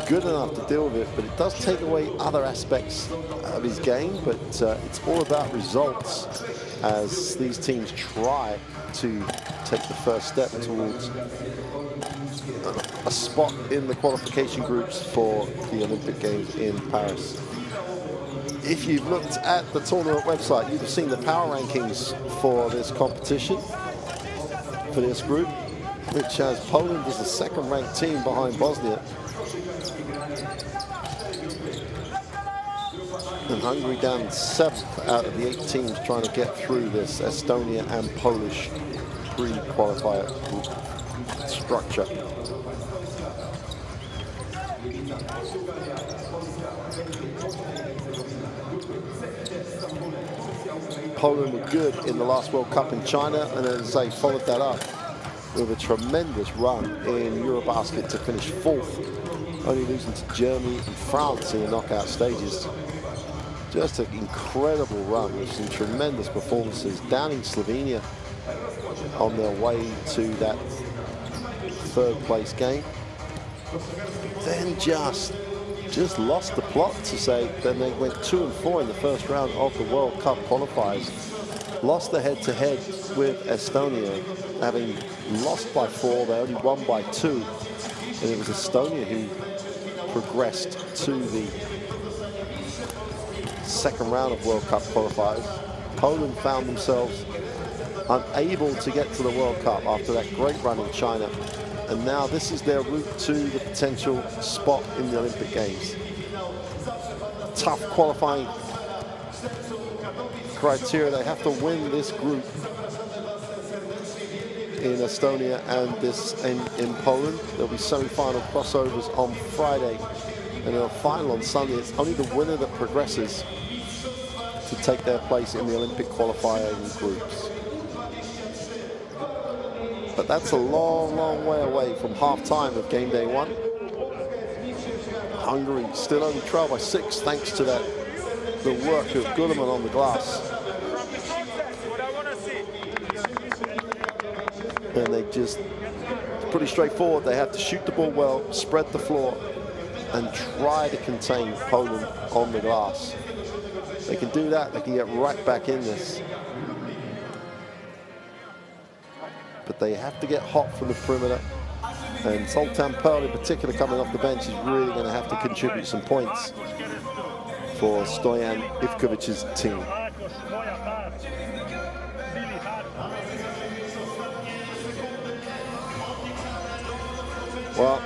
Good enough to deal with it, but it does take away other aspects of his game. But it's all about results as these teams try to take the first step towards a spot in the qualification groups for the Olympic Games in Paris. If you've looked at the tournament website, you've seen the power rankings for this competition, for this group, which has Poland as the second-ranked team behind Bosnia. And Hungary down 7th out of the 8 teams trying to get through this Estonia and Polish pre-qualifier structure. Poland were good in the last World Cup in China, and as they followed that up with a tremendous run in Eurobasket to finish 4th, only losing to Germany and France in the knockout stages. Just an incredible run with some tremendous performances down in Slovenia on their way to that third place game. Then just lost the plot to say, then they went 2-4 in the first round of the World Cup qualifiers. Lost the head-to-head with Estonia, having lost by 4, they only won by 2. And it was Estonia who progressed to the second round of World Cup qualifiers. Poland found themselves unable to get to the World Cup after that great run in China. And now this is their route to the potential spot in the Olympic Games. Tough qualifying criteria. They have to win this group in Estonia and this in Poland. There'll be semi-final crossovers on Friday and a final on Sunday. It's only the winner that progresses to take their place in the Olympic qualifying groups. But that's a long, long way away from half-time of game day 1. Hungary still only trail by 6 thanks to the work of Guleman on the glass. And they just, it's pretty straightforward. They have to shoot the ball well, spread the floor, and try to contain Poland on the glass. They can do that, they can get right back in this. But they have to get hot from the perimeter. And Zoltan Pearl in particular, coming off the bench, is really going to have to contribute some points for Stoyan Ivkovic's team. Well,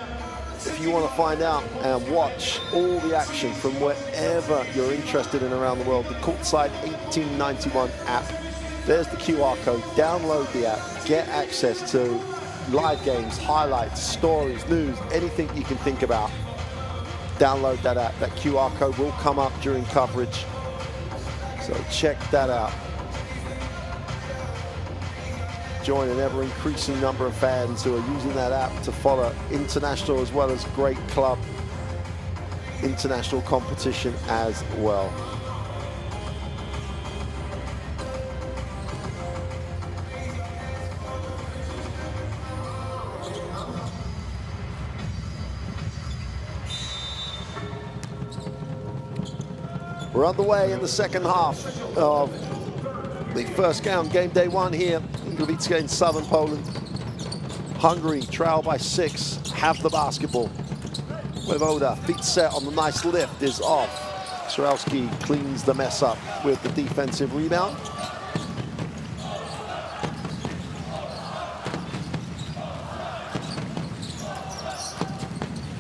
if you want to find out and watch all the action from wherever you're interested in around the world, the Courtside 1891 app, there's the QR code. Download the app, get access to live games, highlights, stories, news, anything you can think about. Download that app. That QR code will come up during coverage, so check that out. Join an ever-increasing number of fans who are using that app to follow international as well as great club international competition as well. We're on the way in the second half of the first game day 1 here in Gliwice in southern Poland. Hungary trail by 6, have the basketball. Wojewoda, feet set on the nice lift, is off. Sorowski cleans the mess up with the defensive rebound.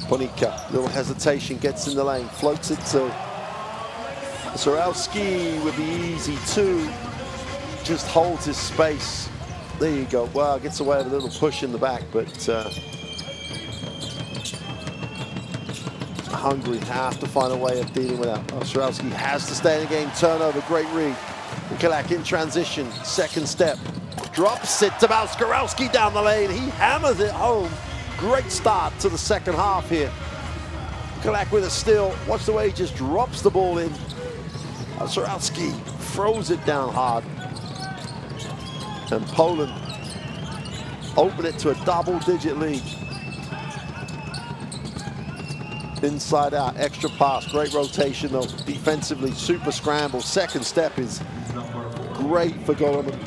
Ponika, little hesitation, gets in the lane, floats it to Sorowski with the easy 2. Just holds his space. There you go. Well, gets away with a little push in the back, but Hungary have to find a way of dealing with that. Sorowski has to stay in the game. Turnover, great read. Mikulak in transition, second step. Drops it to Sorowski down the lane. He hammers it home. Great start to the second half here. Mikulak with a steal. Watch the way he just drops the ball in. Sorowski throws it down hard. And Poland open it to a double-digit lead. Inside out, extra pass, great rotation though. Defensively, super scramble. Second step is great for Guleman.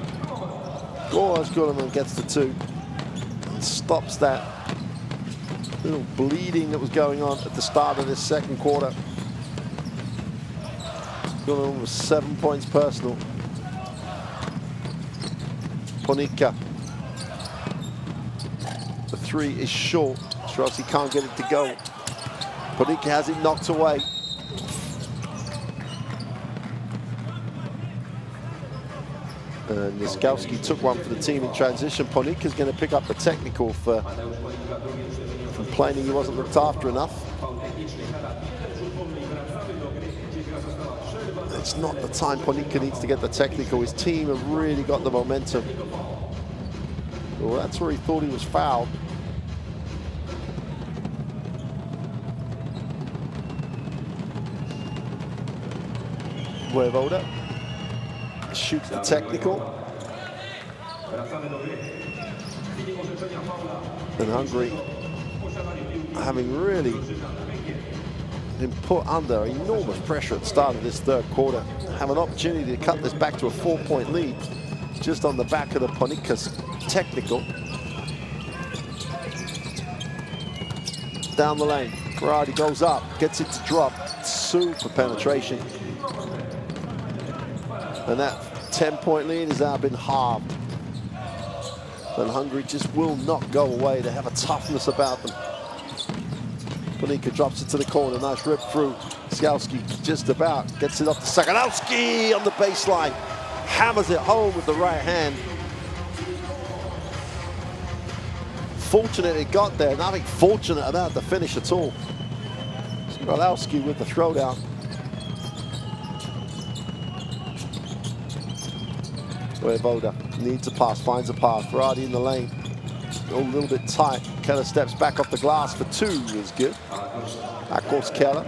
Guleman gets the 2. And stops that little bleeding that was going on at the start of this second quarter. Guleman was 7 points personal. Ponika. The 3 is short. Sorowski can't get it to go. Ponika has it knocked away. And Niskowski took one for the team in transition. Ponika's going to pick up the technical for complaining he wasn't looked after enough. It's not the time Ponika needs to get the technical. His team have really got the momentum. Well, that's where he thought he was fouled. Voda shoots the technical. And Hungary, having really been put under enormous pressure at the start of this third quarter, have an opportunity to cut this back to a 4-point lead just on the back of the Ponika's technical. Down the lane, Berardi goes up, gets it to drop, super penetration. And that 10-point lead has now been halved. And Hungary just will not go away. They have a toughness about them. Ponika drops it to the corner, nice rip through. Skalski just about gets it up to Sakalowski on the baseline. Hammers it home with the right hand. Fortunate it got there, nothing fortunate about the finish at all. Sakalowski with the throwdown. Voda needs a pass, finds a pass. Berardi in the lane. A little bit tight. Keller steps back off the glass for two is good. Akos Keller.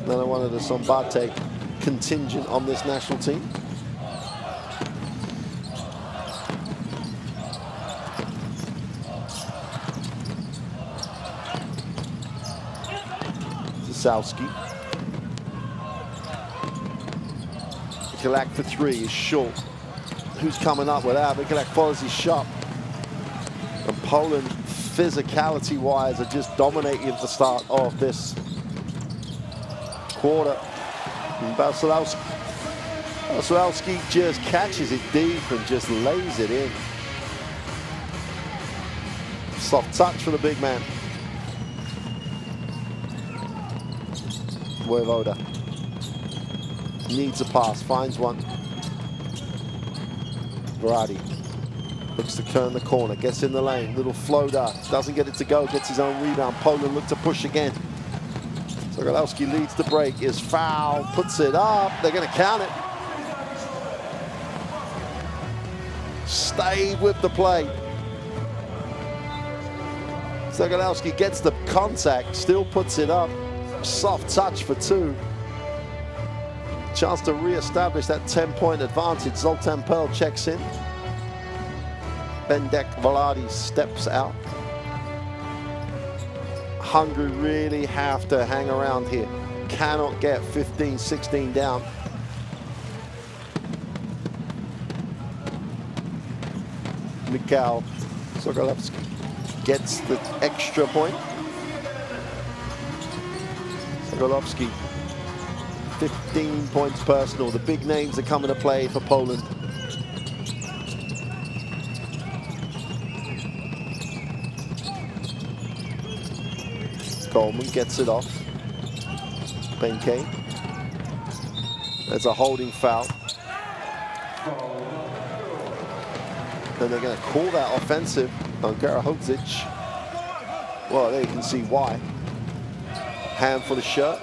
Another one of the Sombate contingent on this national team. Zasowski. Mikulak for three is short. Who's coming up with that? Mikulak follows his shot. And Poland, physicality-wise, are just dominating at the start of this quarter. And Basilowski just catches it deep and just lays it in. Soft touch for the big man. Voda needs a pass, finds one. Berardi looks to turn the corner, gets in the lane, little floater, doesn't get it to go, gets his own rebound. Poland look to push again. Sokolowski leads the break, is fouled, puts it up, they're gonna count it. Stayed with the play. Sokolowski gets the contact, still puts it up. Soft touch for two. Chance to re-establish that 10-point advantage. Zoltan Pearl checks in. Bendek Velarde steps out. Hungary really have to hang around here. Cannot get 15, 16 down. Mikhail Sokolowski gets the extra point. Sokolowski, 15 points personal. The big names are coming to play for Poland. Coleman gets it off. Benke. There's a holding foul. And they're going to call that offensive on Karahodzic. Well, there you can see why. Hand for the shirt.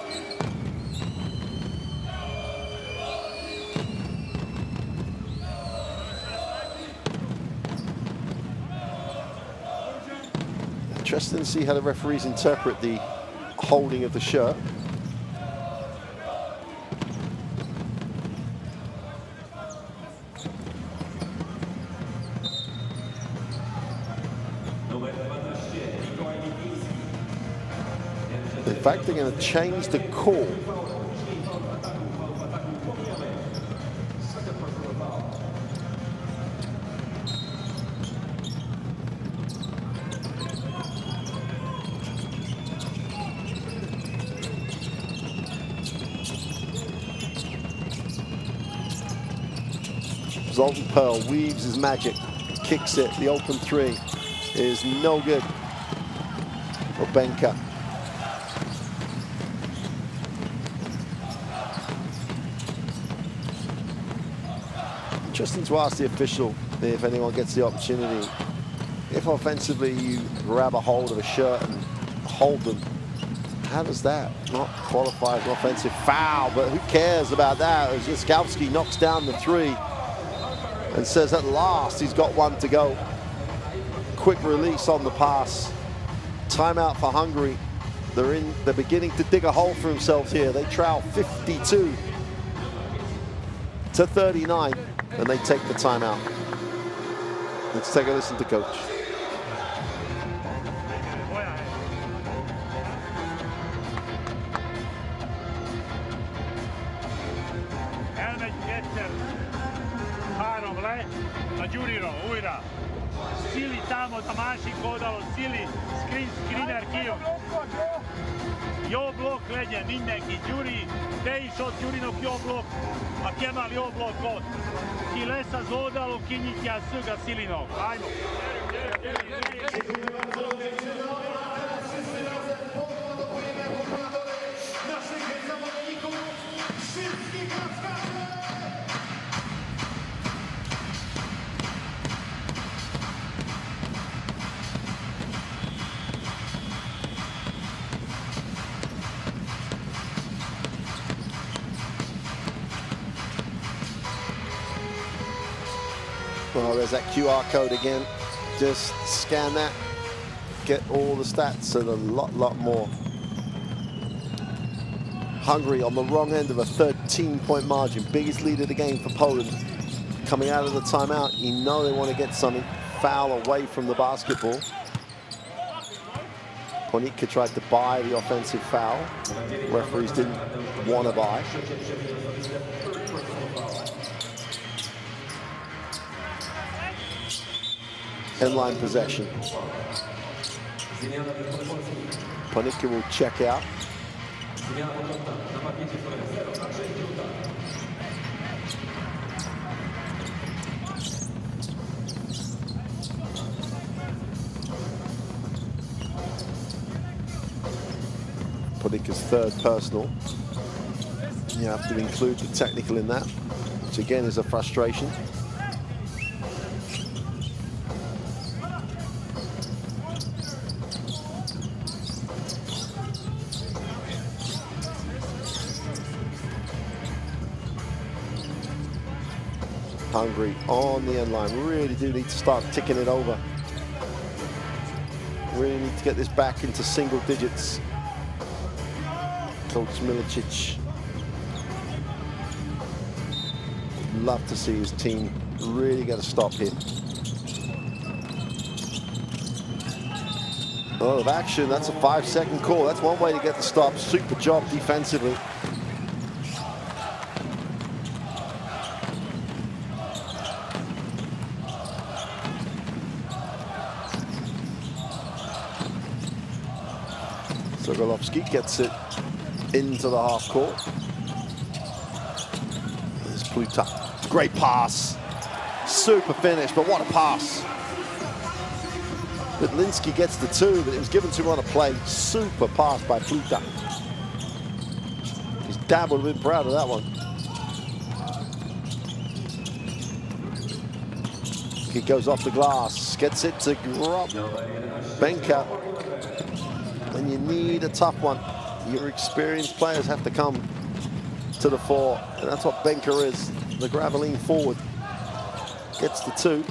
Interesting to see how the referees interpret the holding of the shirt. In fact, they're going to change the call. Zoltan Pearl weaves his magic, kicks it. The open three is no good for Benka. Interesting to ask the official if anyone gets the opportunity. If offensively you grab a hold of a shirt and hold them, how does that not qualify as an offensive foul? But who cares about that? As Jaskowski knocks down the three and says at last he's got one to go. Quick release on the pass. Timeout for Hungary. They're beginning to dig a hole for themselves here. They trail 52-39, and they take the timeout. Let's take a listen to coach. Sili tamo, tamaši kodalo, sili, screener kio. Jo blok ledje, ninneki, Juri, teisot, Jurinok jo blok, a Kemal jo blok god. Kilesa zodalo, kinjitja suga silinov. Ajmo. Well, there's that QR code again. Just scan that, get all the stats and a lot more. Hungary on the wrong end of a 13-point margin. Biggest lead of the game for Poland. Coming out of the timeout, you know they want to get something. Foul away from the basketball. Ponica tried to buy the offensive foul. Referees didn't want to buy. End-line possession. Ponica will check out. Ponica's third personal. You have to include the technical in that, which again is a frustration. Hungary on the end line. Really do need to start ticking it over. Really need to get this back into single digits. Coach Milicic. Love to see his team really get a stop here. Oh, of action, that's a 5-second call. That's one way to get the stop. Super job defensively. Sokolovsky gets it into the half court. There's Pluta. Great pass. Super finish, but what a pass. Litlinsky gets the two, but it was given to him on a play. Super pass by Pluta. His dad would have been proud of that one. He goes off the glass, gets it to Grob. Benka. And you need a tough one. Your experienced players have to come to the fore, and that's what Benka is. The Graveline forward gets the two.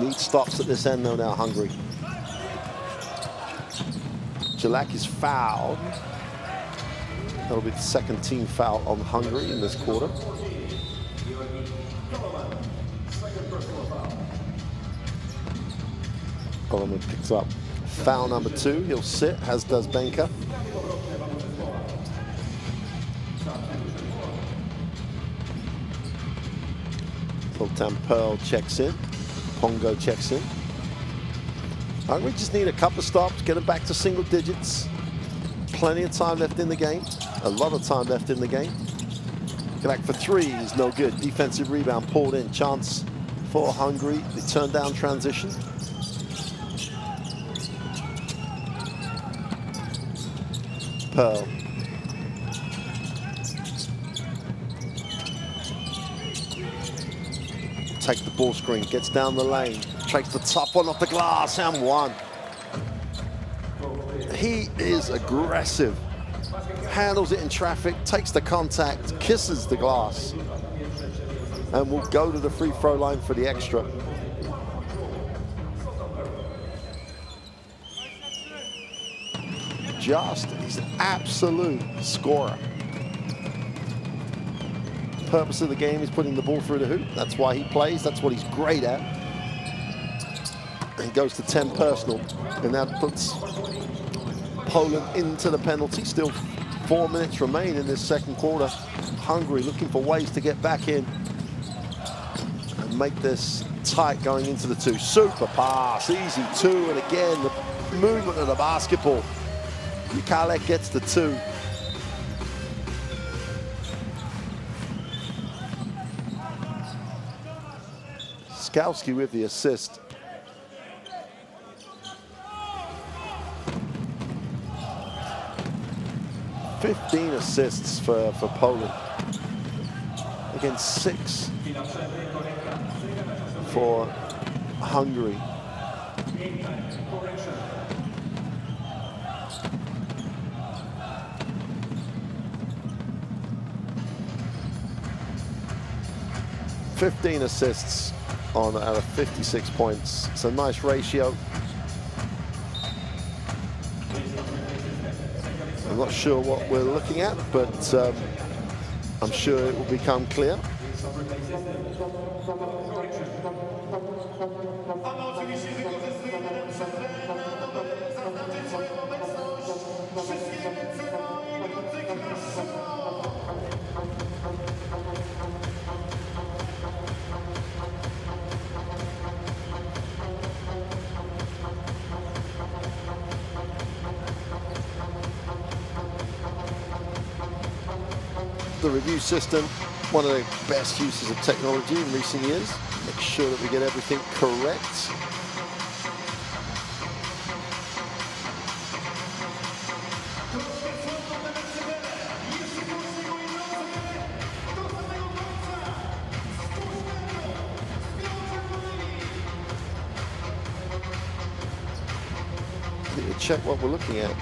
Need stops at this end though now, Hungary. Jalak is fouled. That'll be the second team foul on Hungary in this quarter. Coleman picks up foul number 2. He'll sit, as does Benka. Sultan Pearl checks in. Pongo checks in. Hungary just need a couple of stops, get them back to single digits. Plenty of time left in the game. A lot of time left in the game. Jalak for 3 is no good. Defensive rebound pulled in. Chance for Hungary. They turn down transition. Pearl. Takes the ball screen, gets down the lane, takes the top one off the glass and one. He is aggressive. Handles it in traffic, takes the contact, kisses the glass, and will go to the free throw line for the extra. he's an absolute scorer. The purpose of the game is putting the ball through the hoop. That's why he plays. That's what he's great at. And he goes to 10 personal, and that puts Poland into the penalty. Still 4 minutes remain in this second quarter. Hungary looking for ways to get back in and make this tight going into the 2. Super pass, easy 2, and again the movement of the basketball. Michalik gets the 2. Skowski with the assist. "15 assists for Poland against 6 for Hungary." "15 assists out of 56 points. It's a nice ratio. I'm not sure what we're looking at, but I'm sure it will become clear. The review system, one of the best uses of technology in recent years. Make sure that we get everything correct. Need to check what we're looking at.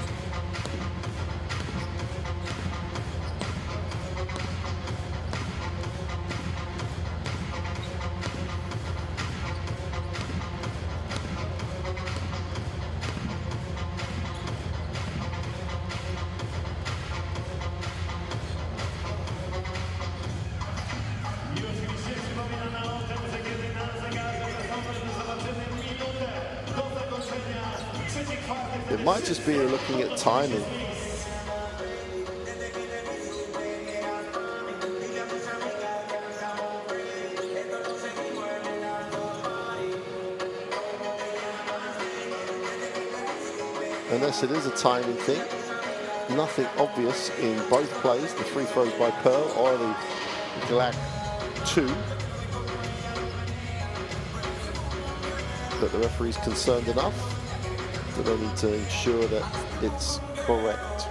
It might just be looking at timing. Unless it is a timing thing. Nothing obvious in both plays, the free throws by Pearl or the Glack 2. But the referee's concerned enough that they need to ensure that it's correct.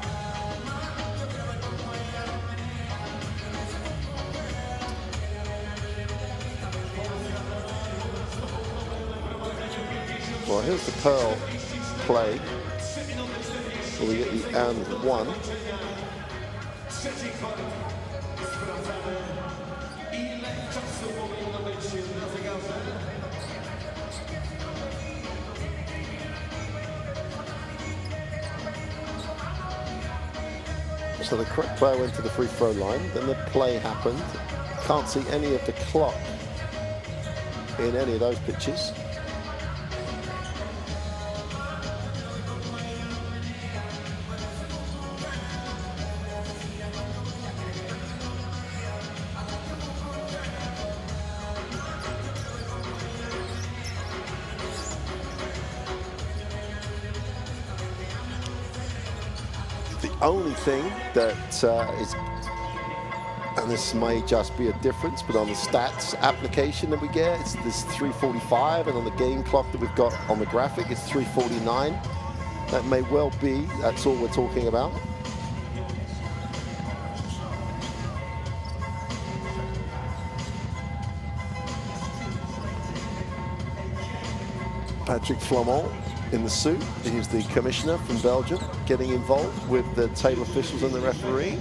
Well, here's the Pearl play. Where we get the and 1. So the correct player went to the free throw line, then the play happened. Can't see any of the clock in any of those pitches. The only thing that is, and this may just be a difference, but on the stats application that we get, it's this 3:45, and on the game clock that we've got on the graphic, it's 3:49. That may well be, that's all we're talking about. Patrick Flamand in the suit. He's the commissioner from Belgium, getting involved with the table officials and the referee.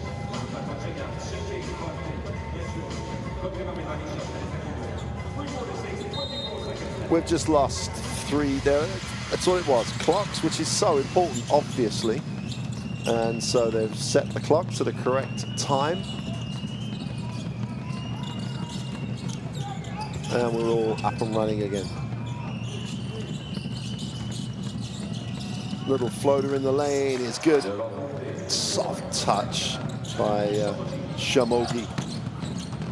We've just lost 3 there. That's all it was. Clocks, which is so important, obviously. And so they've set the clock to the correct time. And we're all up and running again. Little floater in the lane is good. Soft touch by Shamogi.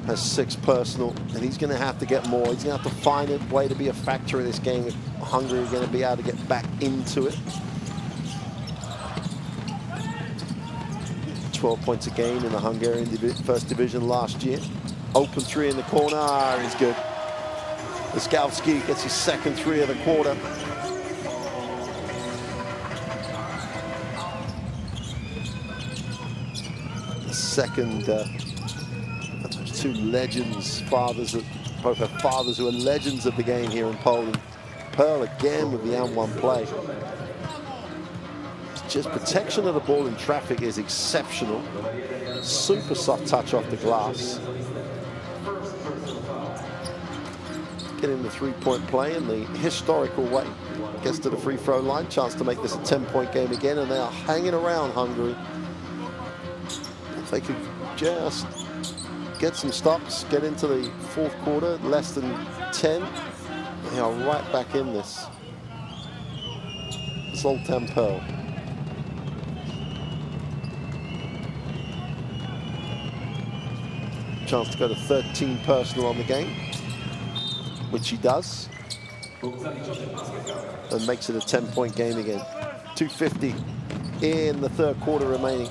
Has 6 personal, and he's going to have to get more. He's going to have to find a way to be a factor in this game if Hungary are going to be able to get back into it. 12 points a game in the Hungarian first division last year. Open 3 in the corner is good. Laskowski gets his second 3 of the quarter. The second, those 2 legends, both have fathers who are legends of the game here in Poland. Pearl again with the and 1 play. Just protection of the ball in traffic is exceptional. Super soft touch off the glass. Getting the 3-point play in the historical way. Gets to the free throw line. Chance to make this a 10-point game again, and they are hanging around Hungary. If they could just get some stops, get into the 4th quarter, less than 10, they are right back in this. Zoltan Pearl. Chance to go to 13 personal on the game, which he does, and makes it a 10-point game again. 2:50 in the 3rd quarter remaining.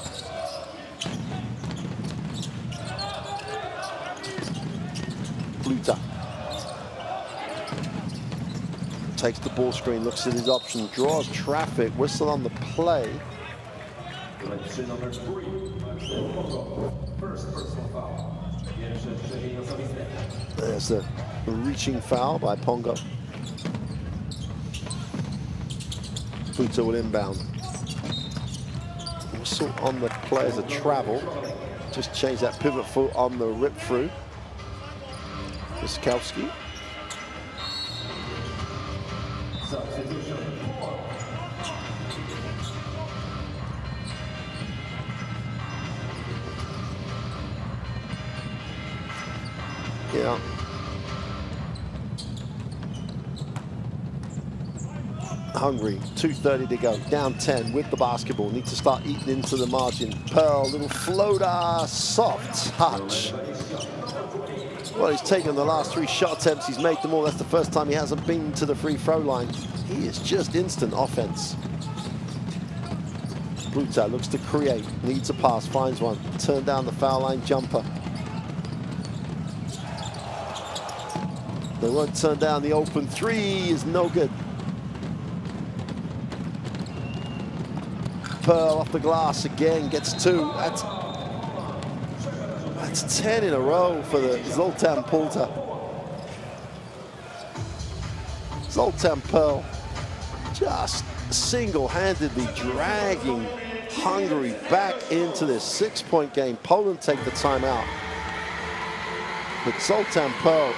Bluta takes the ball screen, looks at his options, draws traffic, whistle on the play. There's the reaching foul by Pongo. Bluta will inbound. Whistle on the play as a travel. Just change that pivot foot on the rip through. Laskowski. Yeah. Hungary, 2:30 to go, down 10 with the basketball. Need to start eating into the margin. Pearl, little floater, soft touch. Well, he's taken the last 3 shot attempts. He's made them all. That's the first time he hasn't been to the free throw line. He is just instant offense. Bluta looks to create, needs a pass, finds one. Turn down the foul line jumper. They won't turn down the open 3, is no good. Pearl off the glass again, gets 2. That's 10 in a row for the Zoltan Pulta. Zoltan Pearl just single-handedly dragging Hungary back into this 6-point game. Poland take the timeout. But Zoltan Pearl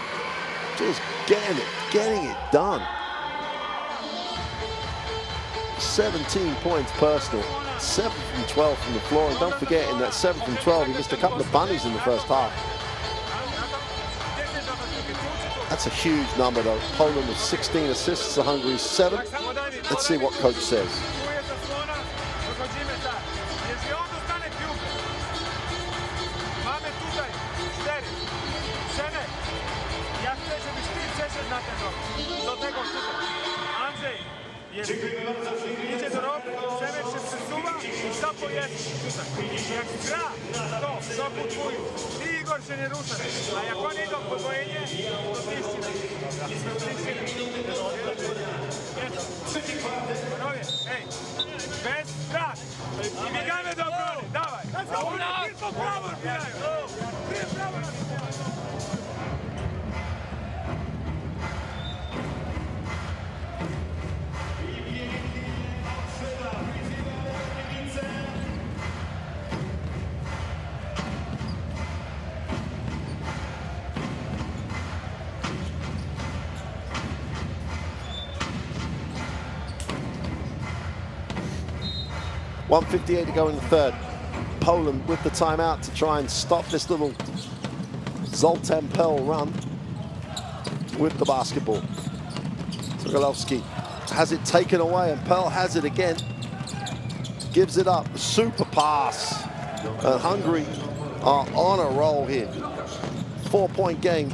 just getting it done. 17 points personal, 7 from 12 from the floor, and don't forget in that 7 from 12 he missed a couple of bunnies in the first half. That's a huge number though. Poland with 16 assists to Hungary's 7. Let's see what coach says. Idzie do rogu, Semek się przesuwa i tam pojedzie. Jak gra to, soku twój, ty Igor się nie ruszasz, a jak oni idą w podwojenie, to ty ścinasz. Panowie, ej, bez strat i biegamy do obrony, dawaj. Tylko prawo odbierają. Ty prawo odbierają. 1:58 to go in the third. Poland with the timeout to try and stop this little Zoltan Pel run with the basketball. Sokolowski has it taken away, and Pel has it again. Gives it up. Super pass. And Hungary are on a roll here. 4-point game.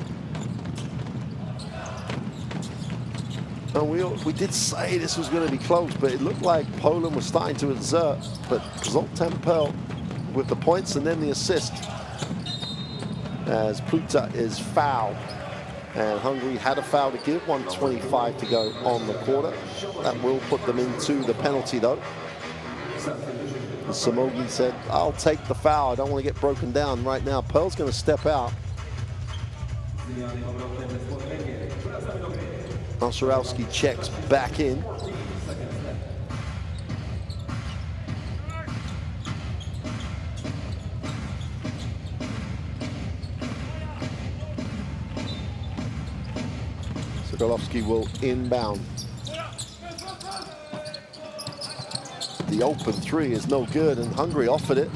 And we did say this was going to be close, but it looked like Poland was starting to exert. But Zoltan Pel with the points and then the assist, as Pluta is fouled. And Hungary had a foul to give, 1:25 to go on the quarter. That will put them into the penalty though. Samogi said, I'll take the foul. I don't want to get broken down right now. Pearl's going to step out. Osarowski checks back in. Sokolowski will inbound. The open three is no good, and Hungary offered it.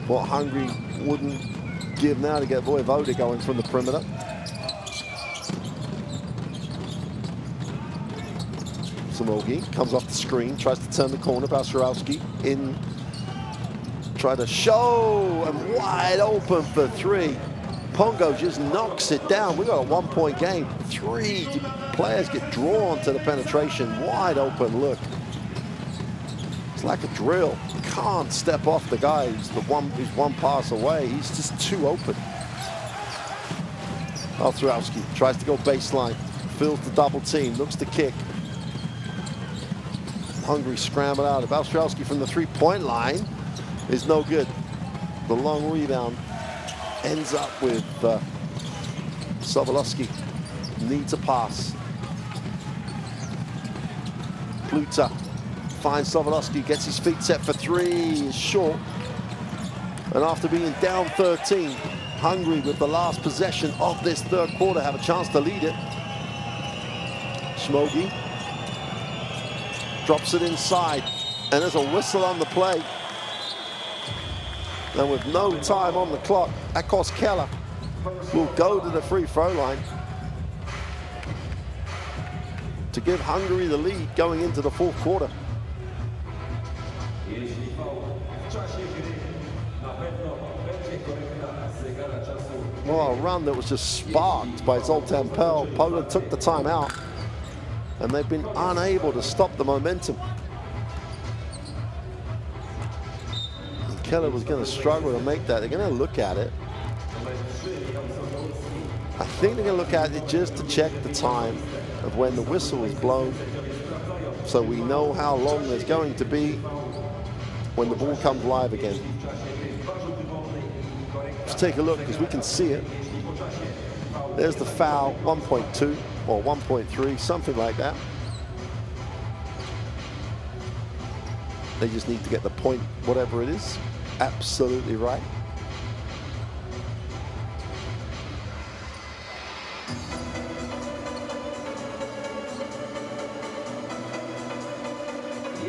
What Hungary wouldn't give now to get Voivoda going from the perimeter. Samogi comes off the screen, tries to turn the corner. Basarowski in, try to show, and wide open for three. Pongo just knocks it down. We got a 1-point game. 3 players get drawn to the penetration. Wide open look. It's like a drill. Can't step off the guy who's one pass away. He's just too open. Osarowski tries to go baseline. Fills the double team. Looks to kick. Hungary scramble out. Osarowski from the 3-point line is no good. The long rebound ends up with Sokolowski. Needs a pass. Pluta finds Sokolowski, gets his feet set for three, is short. And after being down 13, Hungary with the last possession of this third quarter have a chance to lead it. Smogi drops it inside, and there's a whistle on the play. And with no time on the clock, Akos Keller will go to the free throw line to give Hungary the lead going into the fourth quarter. Well, a run that was just sparked by Zoltan Pel. Poland took the timeout, and they've been unable to stop the momentum. Keller was going to struggle to make that. They're going to look at it. I think they're going to look at it just to check the time of when the whistle is blown, so we know how long there's going to be when the ball comes live again. Let's take a look, because we can see it. There's the foul, 1.2 or 1.3, something like that. They just need to get the point, whatever it is, absolutely right.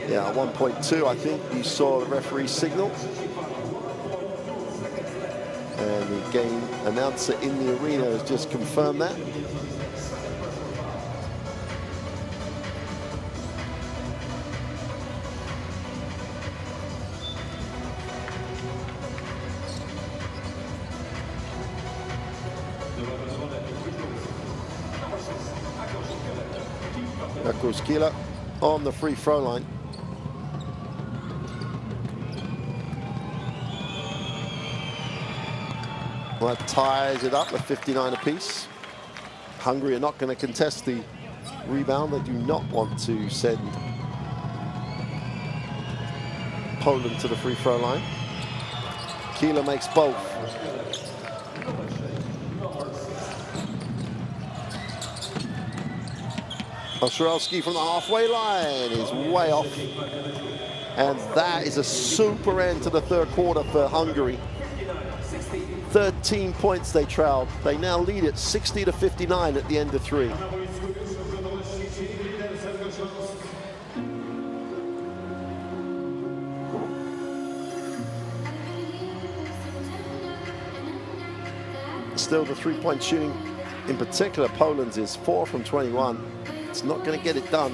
Yeah, 1.2, I think you saw the referee signal. And the game announcer in the arena has just confirmed that. Akos on the free throw line. Well, that ties it up at 59 apiece. Hungary are not going to contest the rebound. They do not want to send Poland to the free throw line. Keeler makes both. Osarowski from the halfway line is way off. And that is a super end to the third quarter for Hungary. 13 points they trailed. They now lead it 60-59 at the end of three. still the three-point shooting, in particular Poland's, is 4 from 21. It's not going to get it done.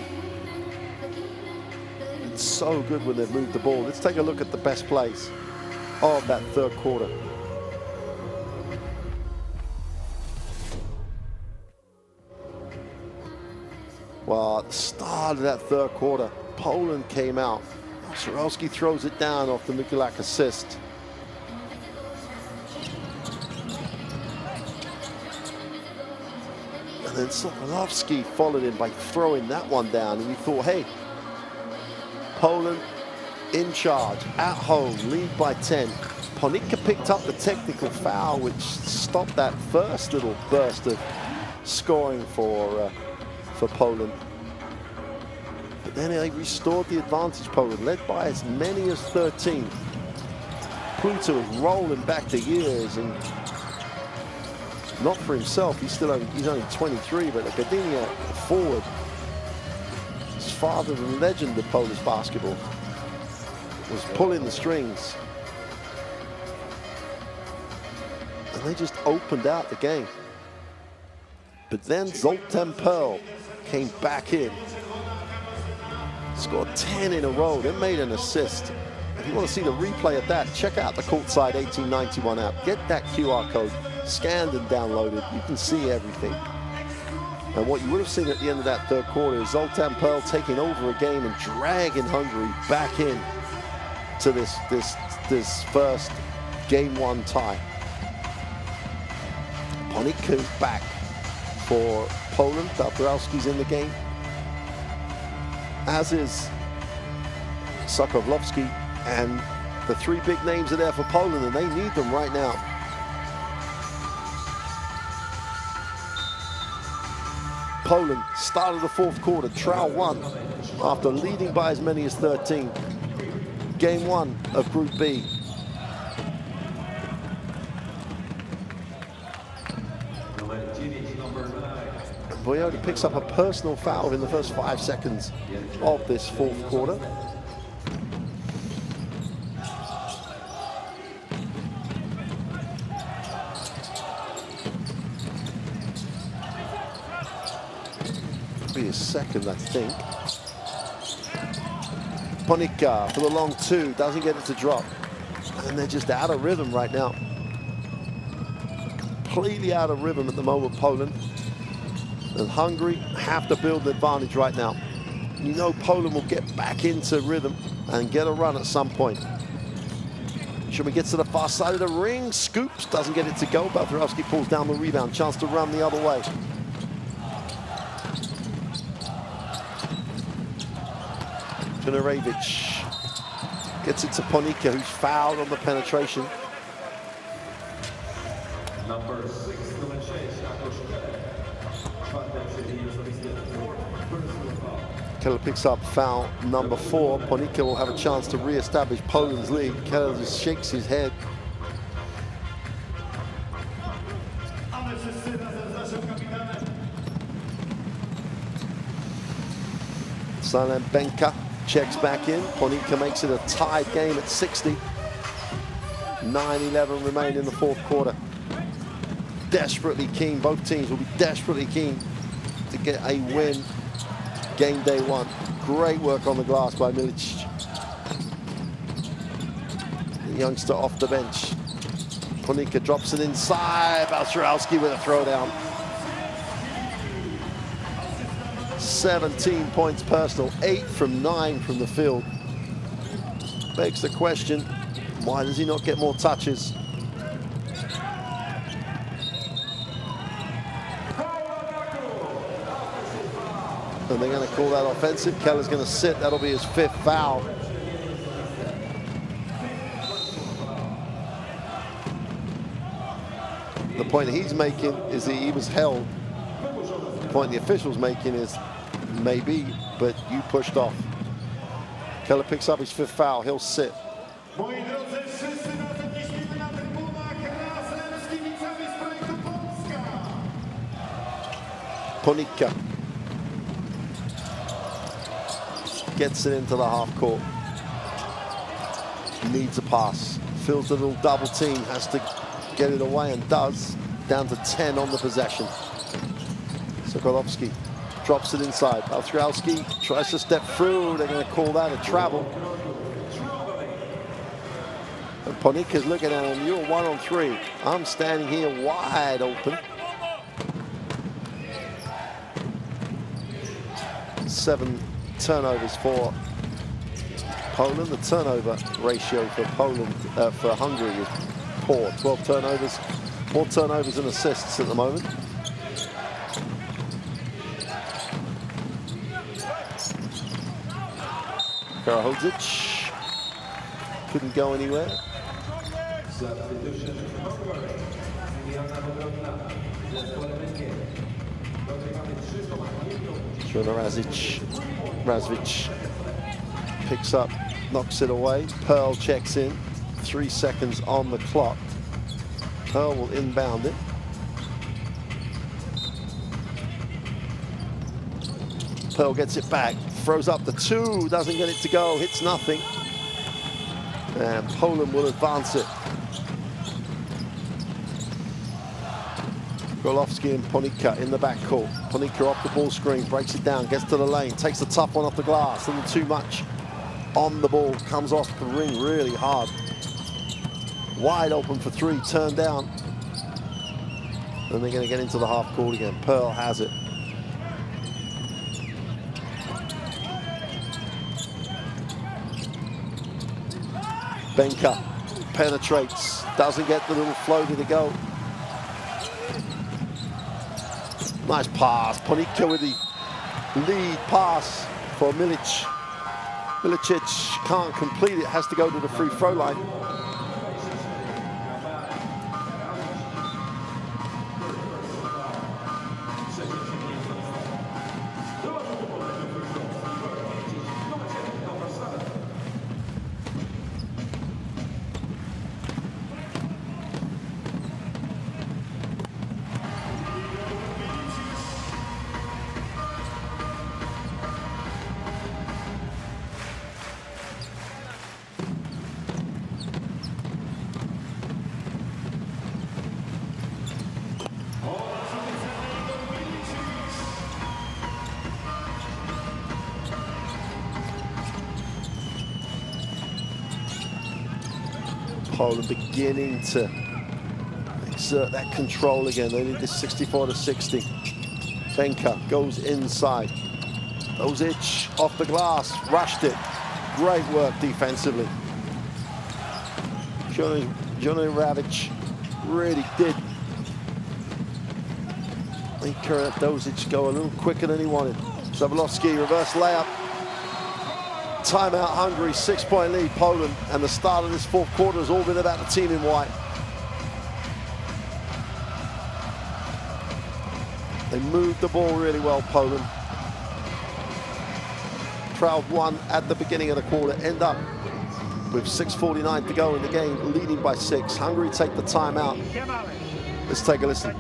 It's so good when they've moved the ball. Let's take a look at the best plays of that third quarter. Well, at the start of that third quarter, Poland came out. Sorowski throws it down off the Mikulak assist. And then Sokolovsky followed him by throwing that one down. And you thought, hey, Poland in charge, at home, lead by 10. Ponika picked up the technical foul, which stopped that first little burst of scoring for Poland. But then they restored the advantage. Poland led by as many as 13. Pluto was rolling back the years, and not for himself. He's only 23, but Gdynia, forward, his father, the legend of Polish basketball, was pulling the strings, and they just opened out the game. But then Zoltan Pearl came back in, scored 10 in a row, then made an assist. If you want to see the replay of that, check out the Courtside 1891 app. Get that QR code scanned and downloaded. You can see everything. And what you would have seen at the end of that third quarter is Zoltan Pearl taking over a game and dragging Hungary back in to this first game one tie. Ponika's back for Poland. Balcerowski's in the game, as is Sokolovsky, and the three big names are there for Poland, and they need them right now. Poland started the fourth quarter, trail 1, after leading by as many as 13. Game 1 of Group B. Voyota picks up a personal foul in the first 5 seconds of this fourth quarter. Be a second, I think. Ponika for the long 2, doesn't get it to drop. And they're just out of rhythm right now. Completely out of rhythm at the moment, Poland. And Hungary have to build an advantage right now. You know Poland will get back into rhythm and get a run at some point. Schumann gets to the far side of the ring, scoops, doesn't get it to go. Balcerowski pulls down the rebound, chance to run the other way. Janarevic gets it to Ponika, who's fouled on the penetration. Number 6, Keller picks up foul number 4. Ponika will have a chance to re-establish Poland's lead. Keller just shakes his head. Salam Benka checks back in. Ponika makes it a tied game at 60. 9-11 remain in the fourth quarter. Desperately keen, both teams will be desperately keen to get a win game day 1. Great work on the glass by Milic. The youngster off the bench. Ponika drops it inside. Balcerowski with a throwdown. 17 points personal, 8 from 9 from the field. Begs the question, why does he not get more touches? And they're going to call that offensive. Keller's going to sit. That'll be his 5th foul. The point he's making is that he was held. The point the official's making is maybe, but you pushed off. Keller picks up his 5th foul. He'll sit. Ponika gets it into the half court. Needs a pass. Feels a little double team. Has to get it away and does. down to 10 on the possession. Sokolovsky drops it inside. Baltrowski tries to step through. They're going to call that a travel. And Ponika's looking at him. You're 1-on-3. I'm standing here wide open. 7 turnovers for Poland. The turnover ratio for for Hungary is poor. 12 turnovers, more turnovers than assists at the moment. Karahodzic couldn't go anywhere. Razvic picks up, knocks it away. Pearl checks in. 3 seconds on the clock. Pearl will inbound it. Pearl gets it back, throws up the 2, doesn't get it to go, hits nothing. And Poland will advance it. Golovsky and Ponika in the backcourt. Ponika off the ball screen, breaks it down, gets to the lane, takes the tough one off the glass, a little too much on the ball, comes off the ring really hard. Wide open for 3, turned down. And they're going to get into the half court again. Pearl has it. Benka penetrates, doesn't get the little floater to go. Nice pass. Ponika with the lead pass for Milic. Milicic can't complete it, has to go to the free throw line. Poland beginning to exert that control again. They need this 64-60. Benka goes inside. Dozic off the glass, rushed it. Great work defensively. Johnny Ravic really did make Dozic go a little quicker than he wanted. Zablowski, reverse layup. Timeout Hungary, 6-point lead Poland, and the start of this 4th quarter has all been about the team in white. They moved the ball really well, Poland. Trailed 1 at the beginning of the quarter, end up with 6:49 to go in the game, leading by 6. Hungary take the timeout. Let's take a listen.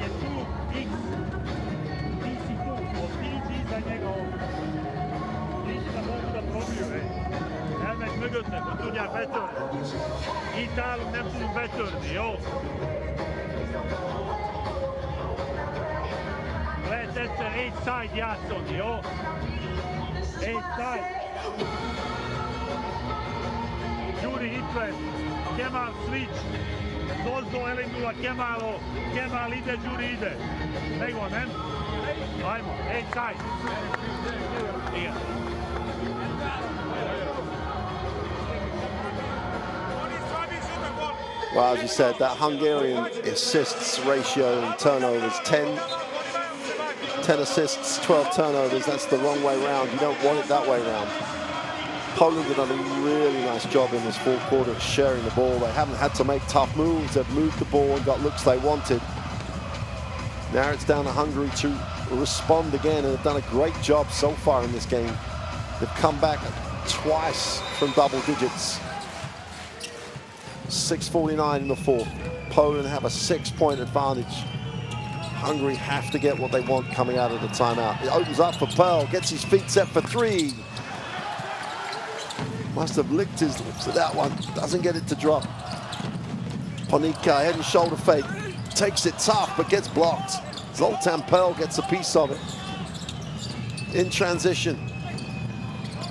Eight side játszani, jó? Eight side. Gyuri itt lesz. Kemal switch. Zozo elindula Kemalo. Kemal ide, Gyuri ide. Megvan, nem? Ajmo, eight side. Igen. Well, as you said, that Hungarian assists ratio and turnovers, 10 assists, 12 turnovers. That's the wrong way around. You don't want it that way around. Poland have done a really nice job in this 4th quarter of sharing the ball. They haven't had to make tough moves. They've moved the ball and got looks they wanted. Now it's down to Hungary to respond again, and they've done a great job so far in this game. They've come back twice from double digits. 6:49 in the 4th. Poland have a 6-point advantage. Hungary have to get what they want coming out of the timeout. It opens up for Pearl, gets his feet set for 3. Must have licked his lips at that one. Doesn't get it to drop. Ponika, head and shoulder fake. takes it tough, but gets blocked. Zoltan Pearl gets a piece of it. In transition,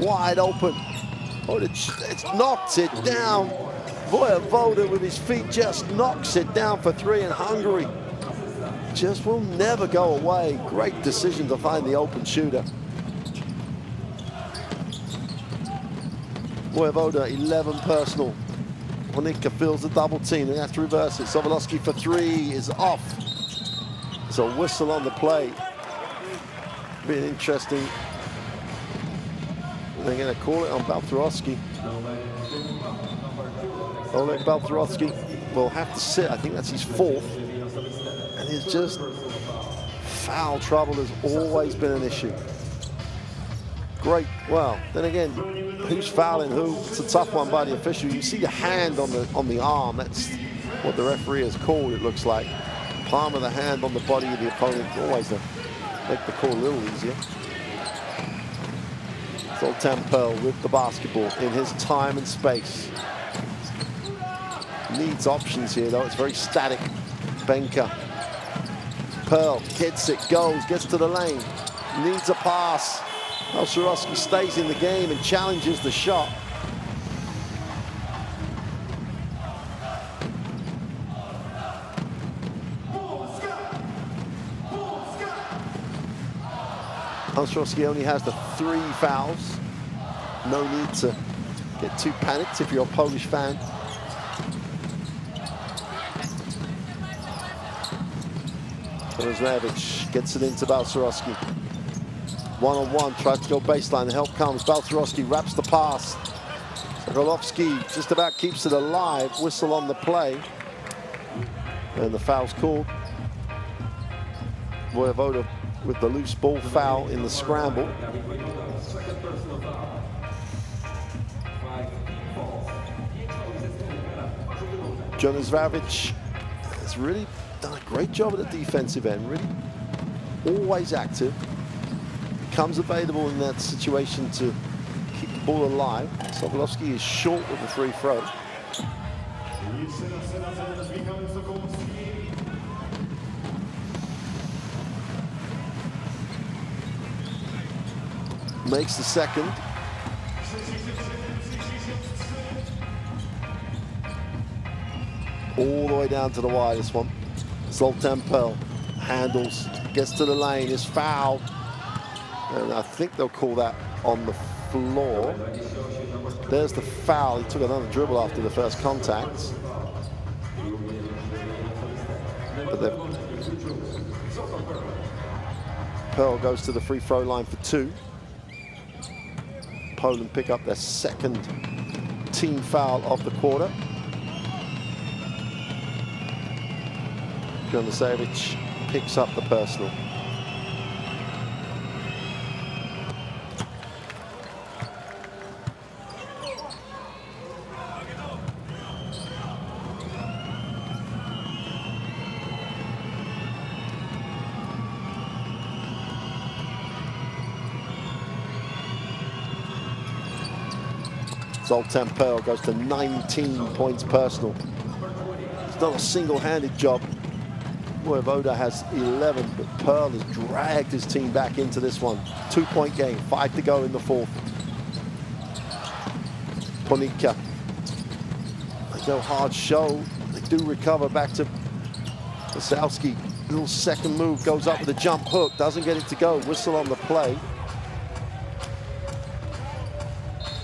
wide open. Oh, it's knocked it down. Vojevoda with his feet just knocks it down for three, and Hungary just will never go away. Great decision to find the open shooter. Vojevoda, 11 personal. Ponika feels the double team. They have to reverse it. Sobolewski for three is off. It's a whistle on the play. Being interesting. They're going to call it on Baltharovsky. Oleg Baltharovsky will have to sit. I think that's his fourth. And it's just foul trouble has always been an issue. Great. Well, then again, who's fouling who? It's a tough one by the official. You see the hand on the arm. That's what the referee has called, it looks like. Palm of the hand on the body of the opponent. Always to make the call a little easier. Zoltan Pearl with the basketball in his time and space. Needs options here, though. It's very static. Benka. Pearl gets it, goes, gets to the lane. Needs a pass. Baltharovsky stays in the game and challenges the shot. Baltharovsky only has the 3 fouls. No need to get too panicked if you're a Polish fan. Rozlewicz gets it into Baltharovsky. One-on-one, tries to go baseline, the help comes. Baltharovsky wraps the pass. Sobolewski just about keeps it alive. Whistle on the play. And the foul's called. Vojevoda with the loose ball foul in the scramble. Jonasvavic has really done a great job at the defensive end, really always active. Becomes available in that situation to keep the ball alive. Sobolewski is short with the free throw. Makes the second. All the way down to the widest one. Zoltan Pearl handles, gets to the lane, is fouled. And I think they'll call that on the floor. There's the foul. He took another dribble after the first contact. But Pearl goes to the free throw line for 2. Poland pick up their second team foul of the quarter. Jonasvavic picks up the personal. Zoltan Pearl goes to 19 points personal. It's not a single-handed job. Vojevoda has 11, but Pearl has dragged his team back into this one. 2-point game, 5 to go in the fourth. Ponika. They go hard show. They do recover back to Wasowski. Little second move, goes up with a jump hook, doesn't get it to go. Whistle on the play.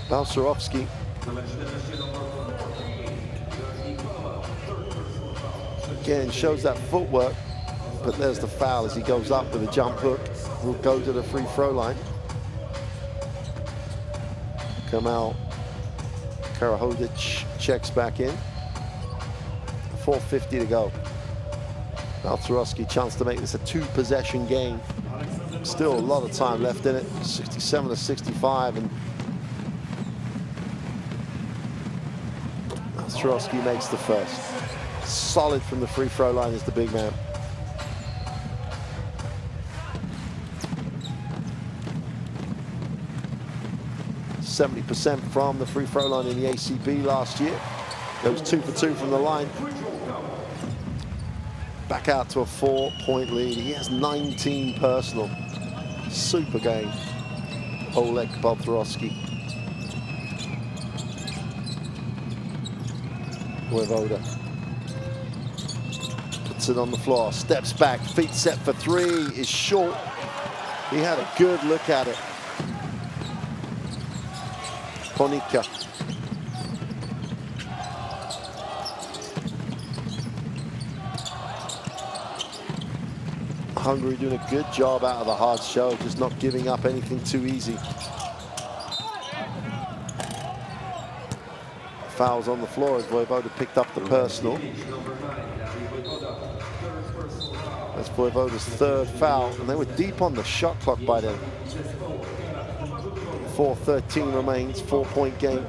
Baltharovsky. Again, shows that footwork, but there's the foul as he goes up with a jump hook. Will go to the free throw line. Kamal Karahodich checks back in. 4:50 to go. Baltharovsky, chance to make this a 2-possession game. Still a lot of time left in it. 67 to 65, and Baltharovsky makes the first. Solid from the free throw line is the big man. %70 from the free throw line in the ACB last year. Goes 2 for 2 from the line. back out to a 4-point lead. He has 19 personal. Super game. Oleg Bobrovsky. Voivoda puts it on the floor, steps back, feet set for three, is short. He had a good look at it. Ponica. Hungary doing a good job out of the hard shell, just not giving up anything too easy. Fouls on the floor as Voivoda picked up the personal. That's Voivoda's third foul, and they were deep on the shot clock by then. 4:13 remains, 4-point game.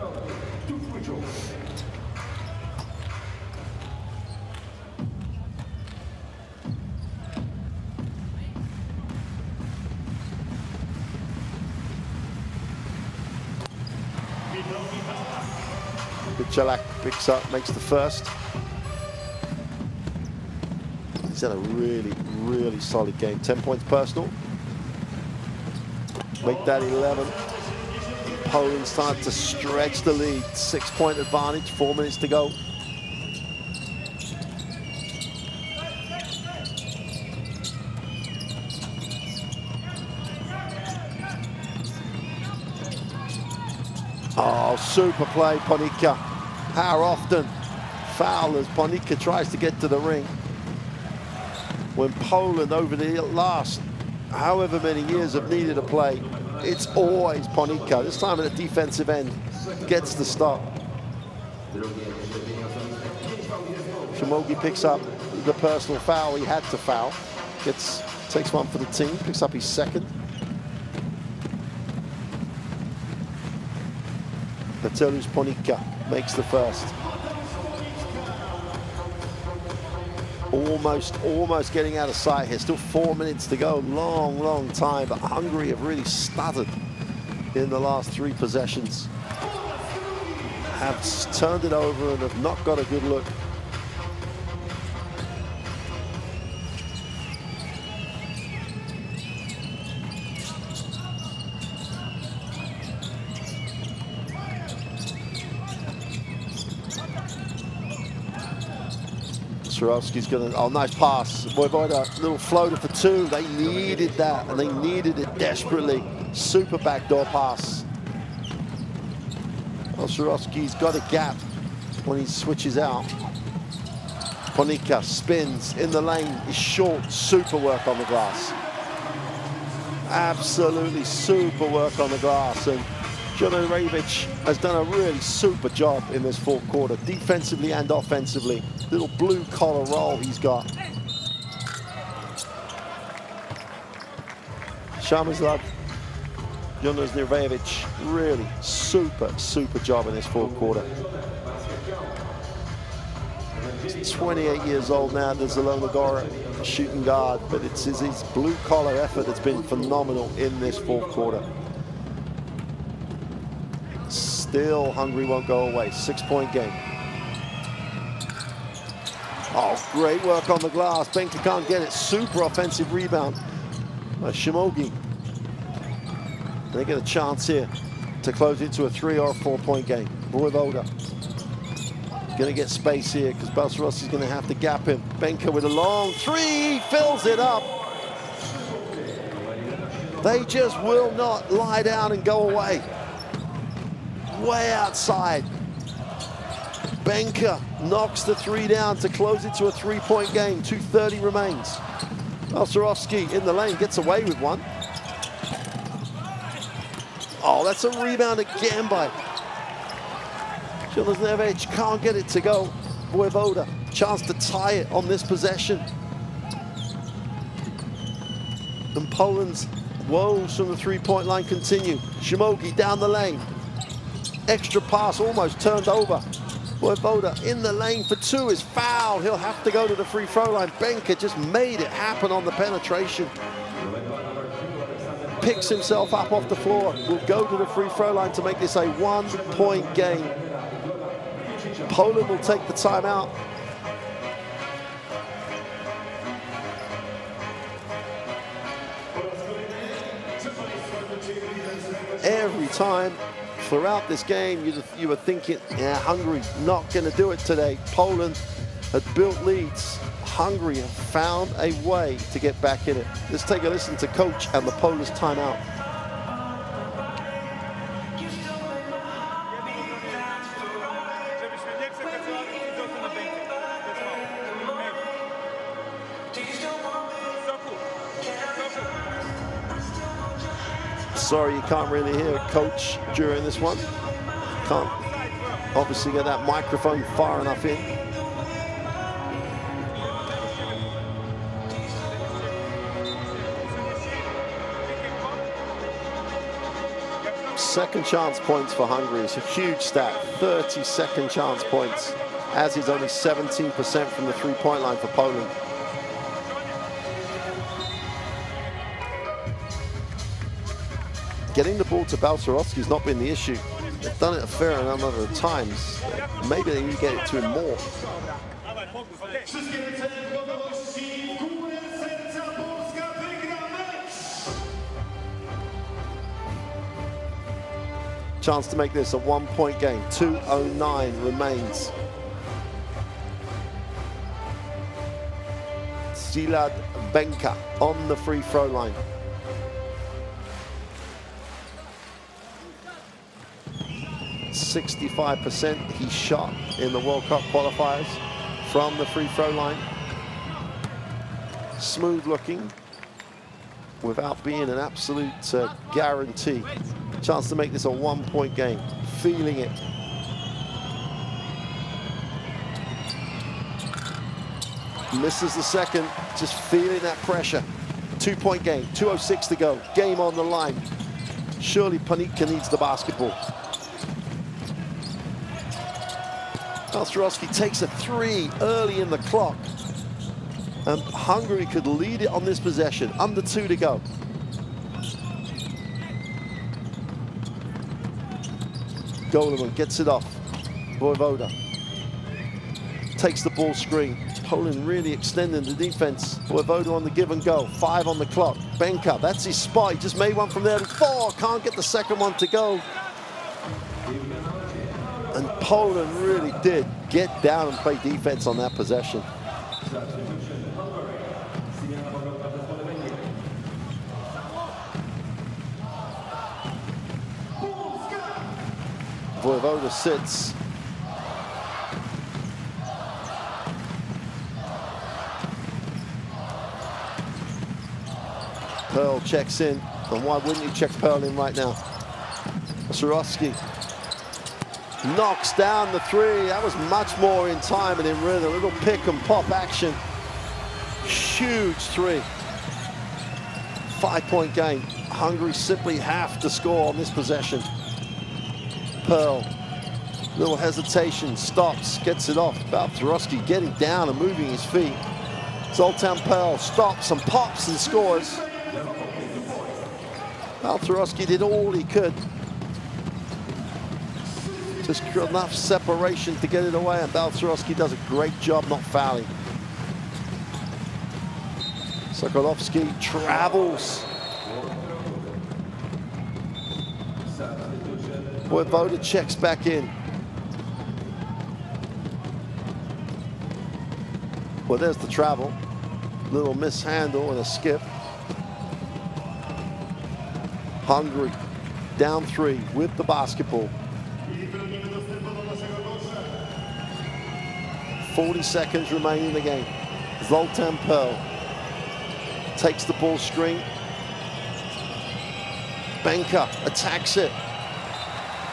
Chalak picks up, makes the first. He's had a really, really solid game. 10 points personal. Make that 11. Poland started to stretch the lead. 6-point advantage, 4 minutes to go. Oh, super play, Ponica. How often foul as Ponica tries to get to the ring. When Poland over the last however many years have needed a play, it's always Ponica. This time at the defensive end, gets the stop. Shimogi picks up the personal foul. He had to foul. Takes one for the team, picks up his second. Bertelus Ponica makes the first. Almost getting out of sight here. Still 4 minutes to go. Long time. But Hungary have really stuttered in the last 3 possessions. Have turned it over and have not got a good look. Swarovski's gonna, oh, nice pass. Voivoda, little floater for 2. They needed that, and they needed it desperately. Super backdoor pass. Well, Swarovski's got a gap when he switches out. Ponica spins in the lane, is short, super work on the glass. Absolutely super work on the glass. And Juranovic has done a really super job in this 4th quarter, defensively and offensively. Little blue collar roll he's got. Shamazlov, Juranovic, really super job in this 4th quarter. He's 28 years old now, there's Zelonogora, shooting guard, but it's his blue collar effort that's been phenomenal in this 4th quarter. Still, Hungary won't go away. 6-point game. Oh, great work on the glass. Benka can't get it. Super offensive rebound by Shimogi. They get a chance here to close it to a 3 or 4-point game. Voivoda going to get space here because Balsaros is going to have to gap him. Benka with a long 3, fills it up. They just will not lie down and go away. Way outside. Benka knocks the 3 down to close it to a 3-point game. 2:30 remains. Balsarovsky in the lane, gets away with one. Oh, that's a rebound again by Juranovic. Can't get it to go. Voivoda, chance to tie it on this possession. And Poland's woes from the 3-point line continue. Shimogi down the lane. Extra pass, almost turned over. Voivoda in the lane for 2 is fouled. He'll have to go to the free throw line. Benka just made it happen on the penetration. Picks himself up off the floor. Will go to the free throw line to make this a 1-point game. Poland will take the timeout. every time throughout this game, you were thinking, yeah, Hungary not going to do it today. Poland had built leads. Hungary have found a way to get back in it. Let's take a listen to coach and the Polish timeout. Sorry, you can't really hear coach during this one. Can't obviously get that microphone far enough in. Second chance points for Hungary is a huge stat. 30 second chance points, as is only 17% from the three-point line for Poland. Getting the ball to Balcerowski has not been the issue. They've done it a fair number of times. Maybe they need to get it to him more. Chance to make this a one-point game. 2:09 remains. Szilard Benka on the free throw line. .65% he shot in the World Cup qualifiers from the free throw line. Smooth looking without being an absolute guarantee. Chance to make this a one-point game. Feeling it. Misses the second, just feeling that pressure. 2-point game, 2:06 to go. Game on the line. Surely Panika needs the basketball. Balcerowski takes a three early in the clock. And Hungary could lead it on this possession. Under 2 to go. Goleman gets it off. Vojvoda takes the ball screen. Poland really extending the defense. Vojvoda on the give and go. 5 on the clock. Benka, that's his spot. He just made one from there. 4, can't get the second one to go. And Poland really did get down and play defense on that possession. Vojvoda sits. Pearl checks in, and why wouldn't you check Pearl in right now? Balcerowski knocks down the 3. That was much more in time and in rhythm. A little pick and pop action. Huge 3. 5-point game. Hungary simply have to score on this possession. Pearl, little hesitation, stops, gets it off. Balcerowski getting down and moving his feet. Zoltan Pearl stops and pops and scores. Balcerowski did all he could. Just enough separation to get it away, and Balcerowski does a great job not fouling. Sokolovsky travels. Vojvoda checks back in. Well, there's the travel. Little mishandle and a skip. Hungary down 3 with the basketball. 40 seconds remaining in the game. Zoltan Pearl takes the ball screen. Benka attacks it.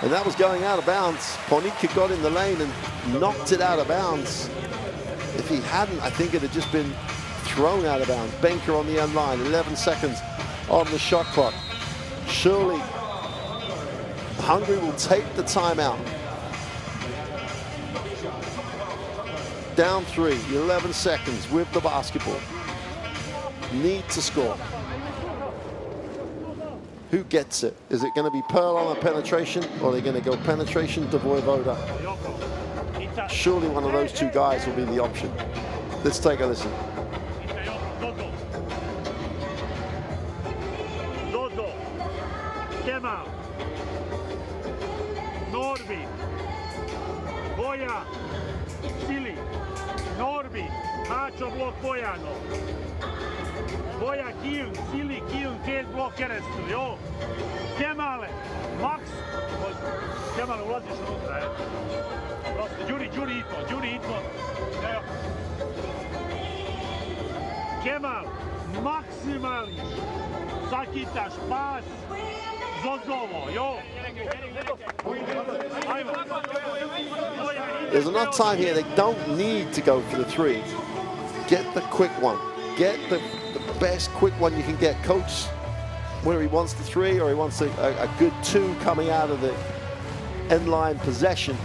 And that was going out of bounds. Panika got in the lane and knocked it out of bounds. If he hadn't, I think it had just been thrown out of bounds. Benka on the end line, 11 seconds on the shot clock. Surely Hungary will take the timeout. Down 3, 11 seconds with the basketball. Need to score. Who gets it? Is it going to be Pearl on a penetration, or are they going to go penetration to Vojvoda? Surely one of those 2 guys will be the option. Let's take a listen. Dodo. Kemal. Norbi, Boja, Sili, Norbi, Hačo blok Bojano, Boja Kijun, Sili Kijun, Kate blok Kerestil, jo, Kemale, Max, Kemale ulaziš unutra, prosto, Đuri Itmo, evo, Kemal, maksimališ, zakitaš, pas, Zozovo, jo. There's enough time here. They don't need to go for the three. Get the quick one. Get the best quick one you can get. Coach, whether he wants the three or he wants a good two coming out of the end line possession.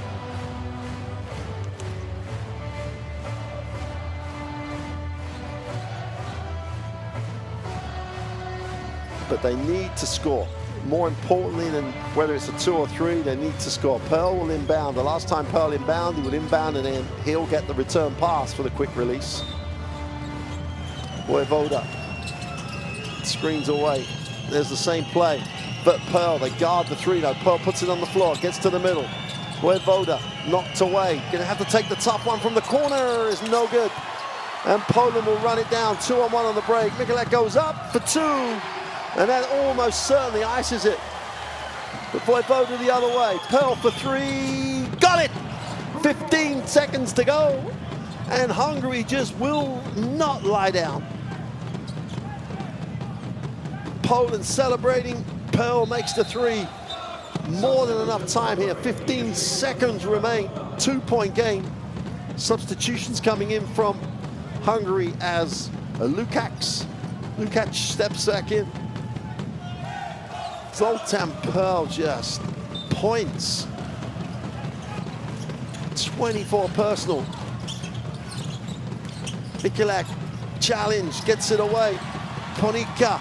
But they need to score. More importantly than whether it's a 2 or 3, they need to score. Pearl will inbound. The last time Pearl inbound, he would inbound and then he'll get the return pass for the quick release. Voivoda screens away. There's the same play. But Pearl, they guard the 3 though. Pearl puts it on the floor, gets to the middle. Voivoda knocked away. Gonna have to take the tough one from the corner. Is no good. And Poland will run it down. 2-on-1 on the break. Mikulek goes up for 2. And that almost certainly ices it. But Voivoda the other way. Pearl for 3. Got it! 15 seconds to go. And Hungary just will not lie down. Poland celebrating. Pearl makes the 3. More than enough time here. 15 seconds remain. 2-point game. Substitutions coming in from Hungary as Lukac steps back in. Zoltan Pearl just points. 24 personal. Mikulek challenge, gets it away. Ponika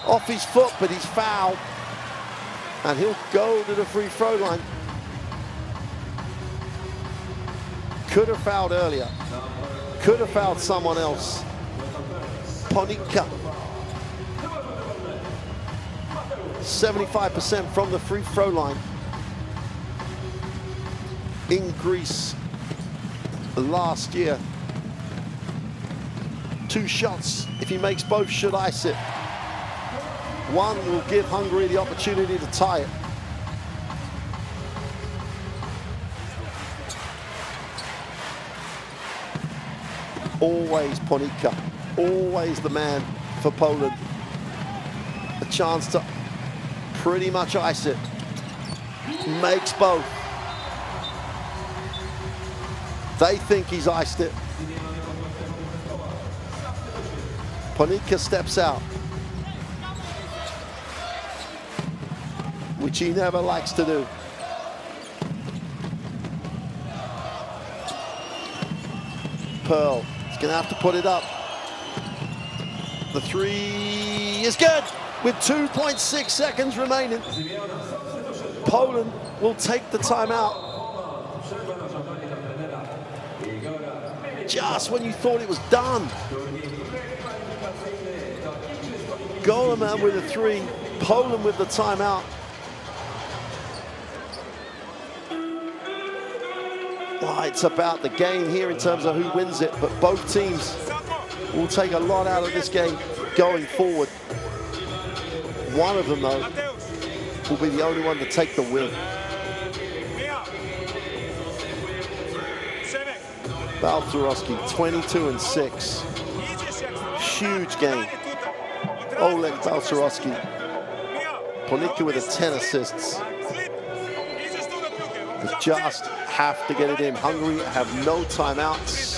off his foot, but he's fouled. And he'll go to the free throw line. Could have fouled earlier. Could have fouled someone else. Ponika. 75% from the free throw line. In Greece last year. 2 shots. If he makes both, should ice it. 1 will give Hungary the opportunity to tie it. Always Ponika. Always the man for Poland. A chance to pretty much ice it. Makes both. They think he's iced it. Ponika steps out, which he never likes to do. Pearl is going to have to put it up. The 3 is good with 2.6 seconds remaining. Poland will take the timeout. Just when you thought it was done. Goleman with a 3, Poland with the timeout. Well, it's about the game here in terms of who wins it, but both teams will take a lot out of this game going forward. One of them, though, will be the only one to take the win. Balcerowski, 22-6. Huge game. Oleg Balcerowski. Ponika with 10 assists. They just have to get it in. Hungary have no timeouts.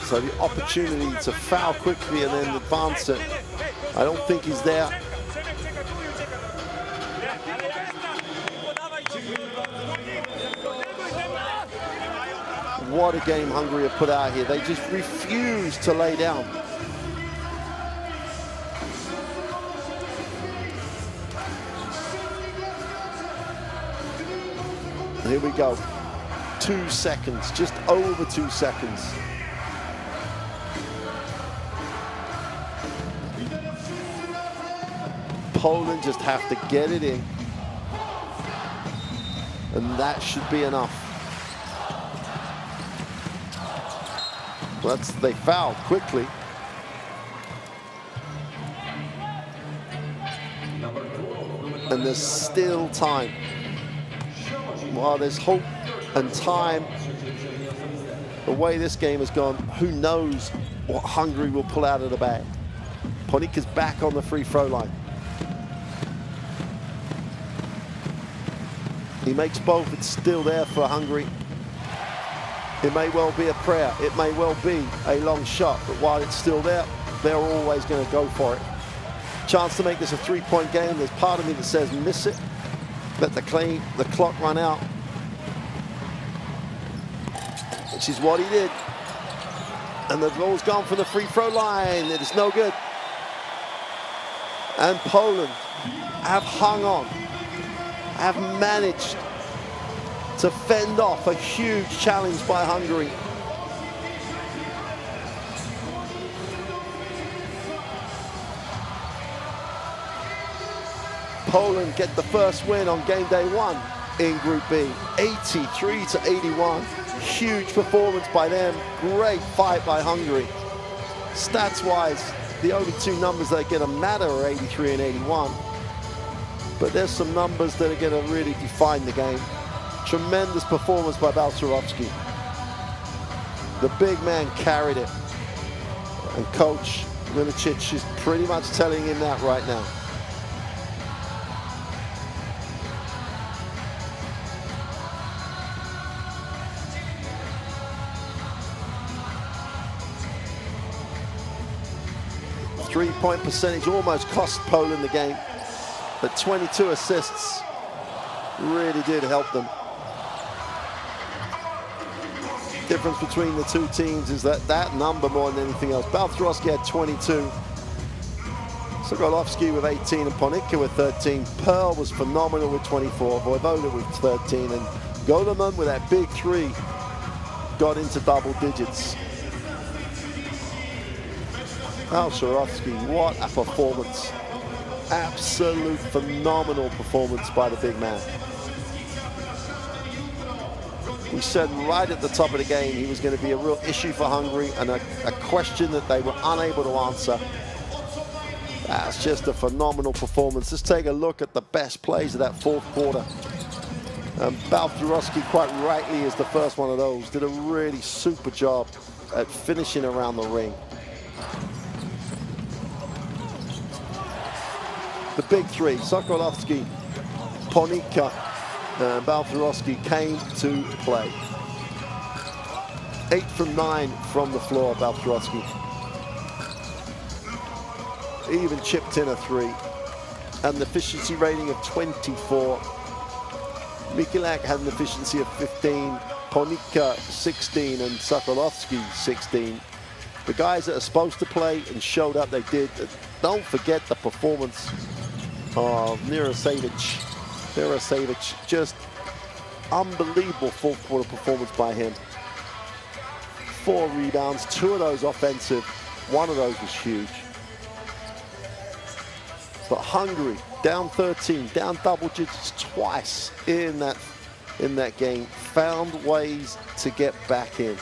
So the opportunity to foul quickly and then advance it, I don't think he's there. What a game Hungary have put out here. They just refuse to lay down. And here we go. 2 seconds, just over 2 seconds. Poland just have to get it in. And that should be enough. They fouled quickly. And there's still time. While there's hope and time, the way this game has gone, who knows what Hungary will pull out of the bag. Ponika's back on the free throw line. He makes both, it's still there for Hungary. It may well be a prayer, it may well be a long shot, but while it's still there, they're always going to go for it. Chance to make this a three-point game. There's part of me that says miss it, let the clock run out, which is what he did. And the ball's gone from the free throw line. It is no good. And Poland have hung on, have managed to fend off a huge challenge by Hungary. Poland get the first win on game day 1 in Group B, 83-81. Huge performance by them, great fight by Hungary. Stats-wise, the only two numbers that are going to matter are 83 and 81. But there's some numbers that are going to really define the game. Tremendous performance by Balcerowski. The big man carried it. And Coach Milicic is pretty much telling him that right now. Three-point percentage almost cost Poland the game, but 22 assists really did help them. Difference between the two teams is that number more than anything else. Balcerowski had 22. Sokolovsky with 18 and Ponika with 13. Pearl was phenomenal with 24. Voivoda with 13. And Goleman with that big three got into double digits. Balcerowski, what a performance. Absolute phenomenal performance by the big man. We said right at the top of the game he was going to be a real issue for Hungary and a question that they were unable to answer. That's just a phenomenal performance. Let's take a look at the best plays of that fourth quarter. Balcerowski, quite rightly, is the first one of those. Did a really super job at finishing around the ring. The big three, Sokolovsky, Ponika, and Balcerowski came to play. 8 from 9 from the floor, Balcerowski. Even chipped in a 3. And an efficiency rating of 24. Mikulak had an efficiency of 15. Ponika 16 and Sokolovsky 16. The guys that are supposed to play and showed up, they did. Don't forget the performance of Nirasevic. Just unbelievable fourth quarter performance by him. 4 rebounds, 2 of those offensive, 1 of those was huge. But Hungary down 13, down double digits twice in that game, found ways to get back in.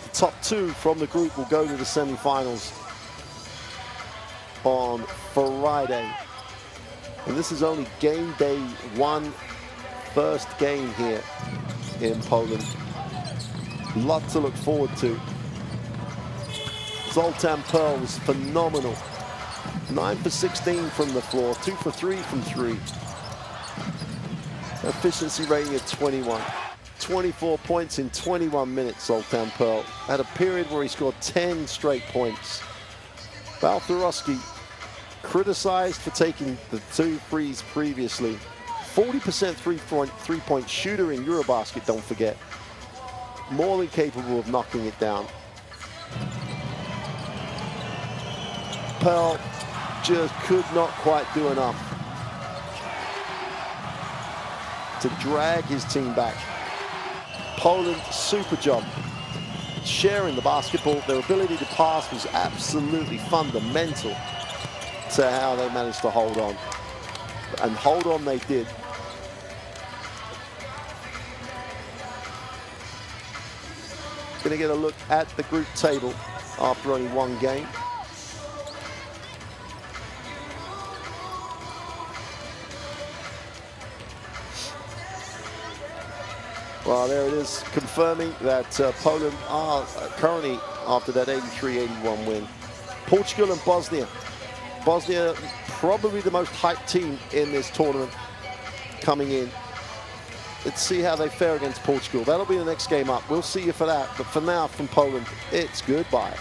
The top 2 from the group will go to the semifinals on Friday. And this is only game day 1, first game here in Poland. Lot to look forward to. Zoltan Pearl was phenomenal. 9 for 16 from the floor, 2 for 3 from 3. Efficiency rating of 21. 24 points in 21 minutes, Zoltan Pearl. Had a period where he scored 10 straight points. Balcerowski criticized for taking the 2 threes previously. 40% three-point shooter in Eurobasket, don't forget. More than capable of knocking it down. Pearl just could not quite do enough to drag his team back. Poland, super job. Sharing the basketball, their ability to pass was absolutely fundamental to how they managed to hold on. And hold on they did. Going to get a look at the group table after only one game. Well, there it is, confirming that Poland are currently, after that 83-81 win, Portugal and Bosnia. Bosnia, probably the most hyped team in this tournament coming in. Let's see how they fare against Portugal. That'll be the next game up. We'll see you for that. But for now, from Poland, it's goodbye.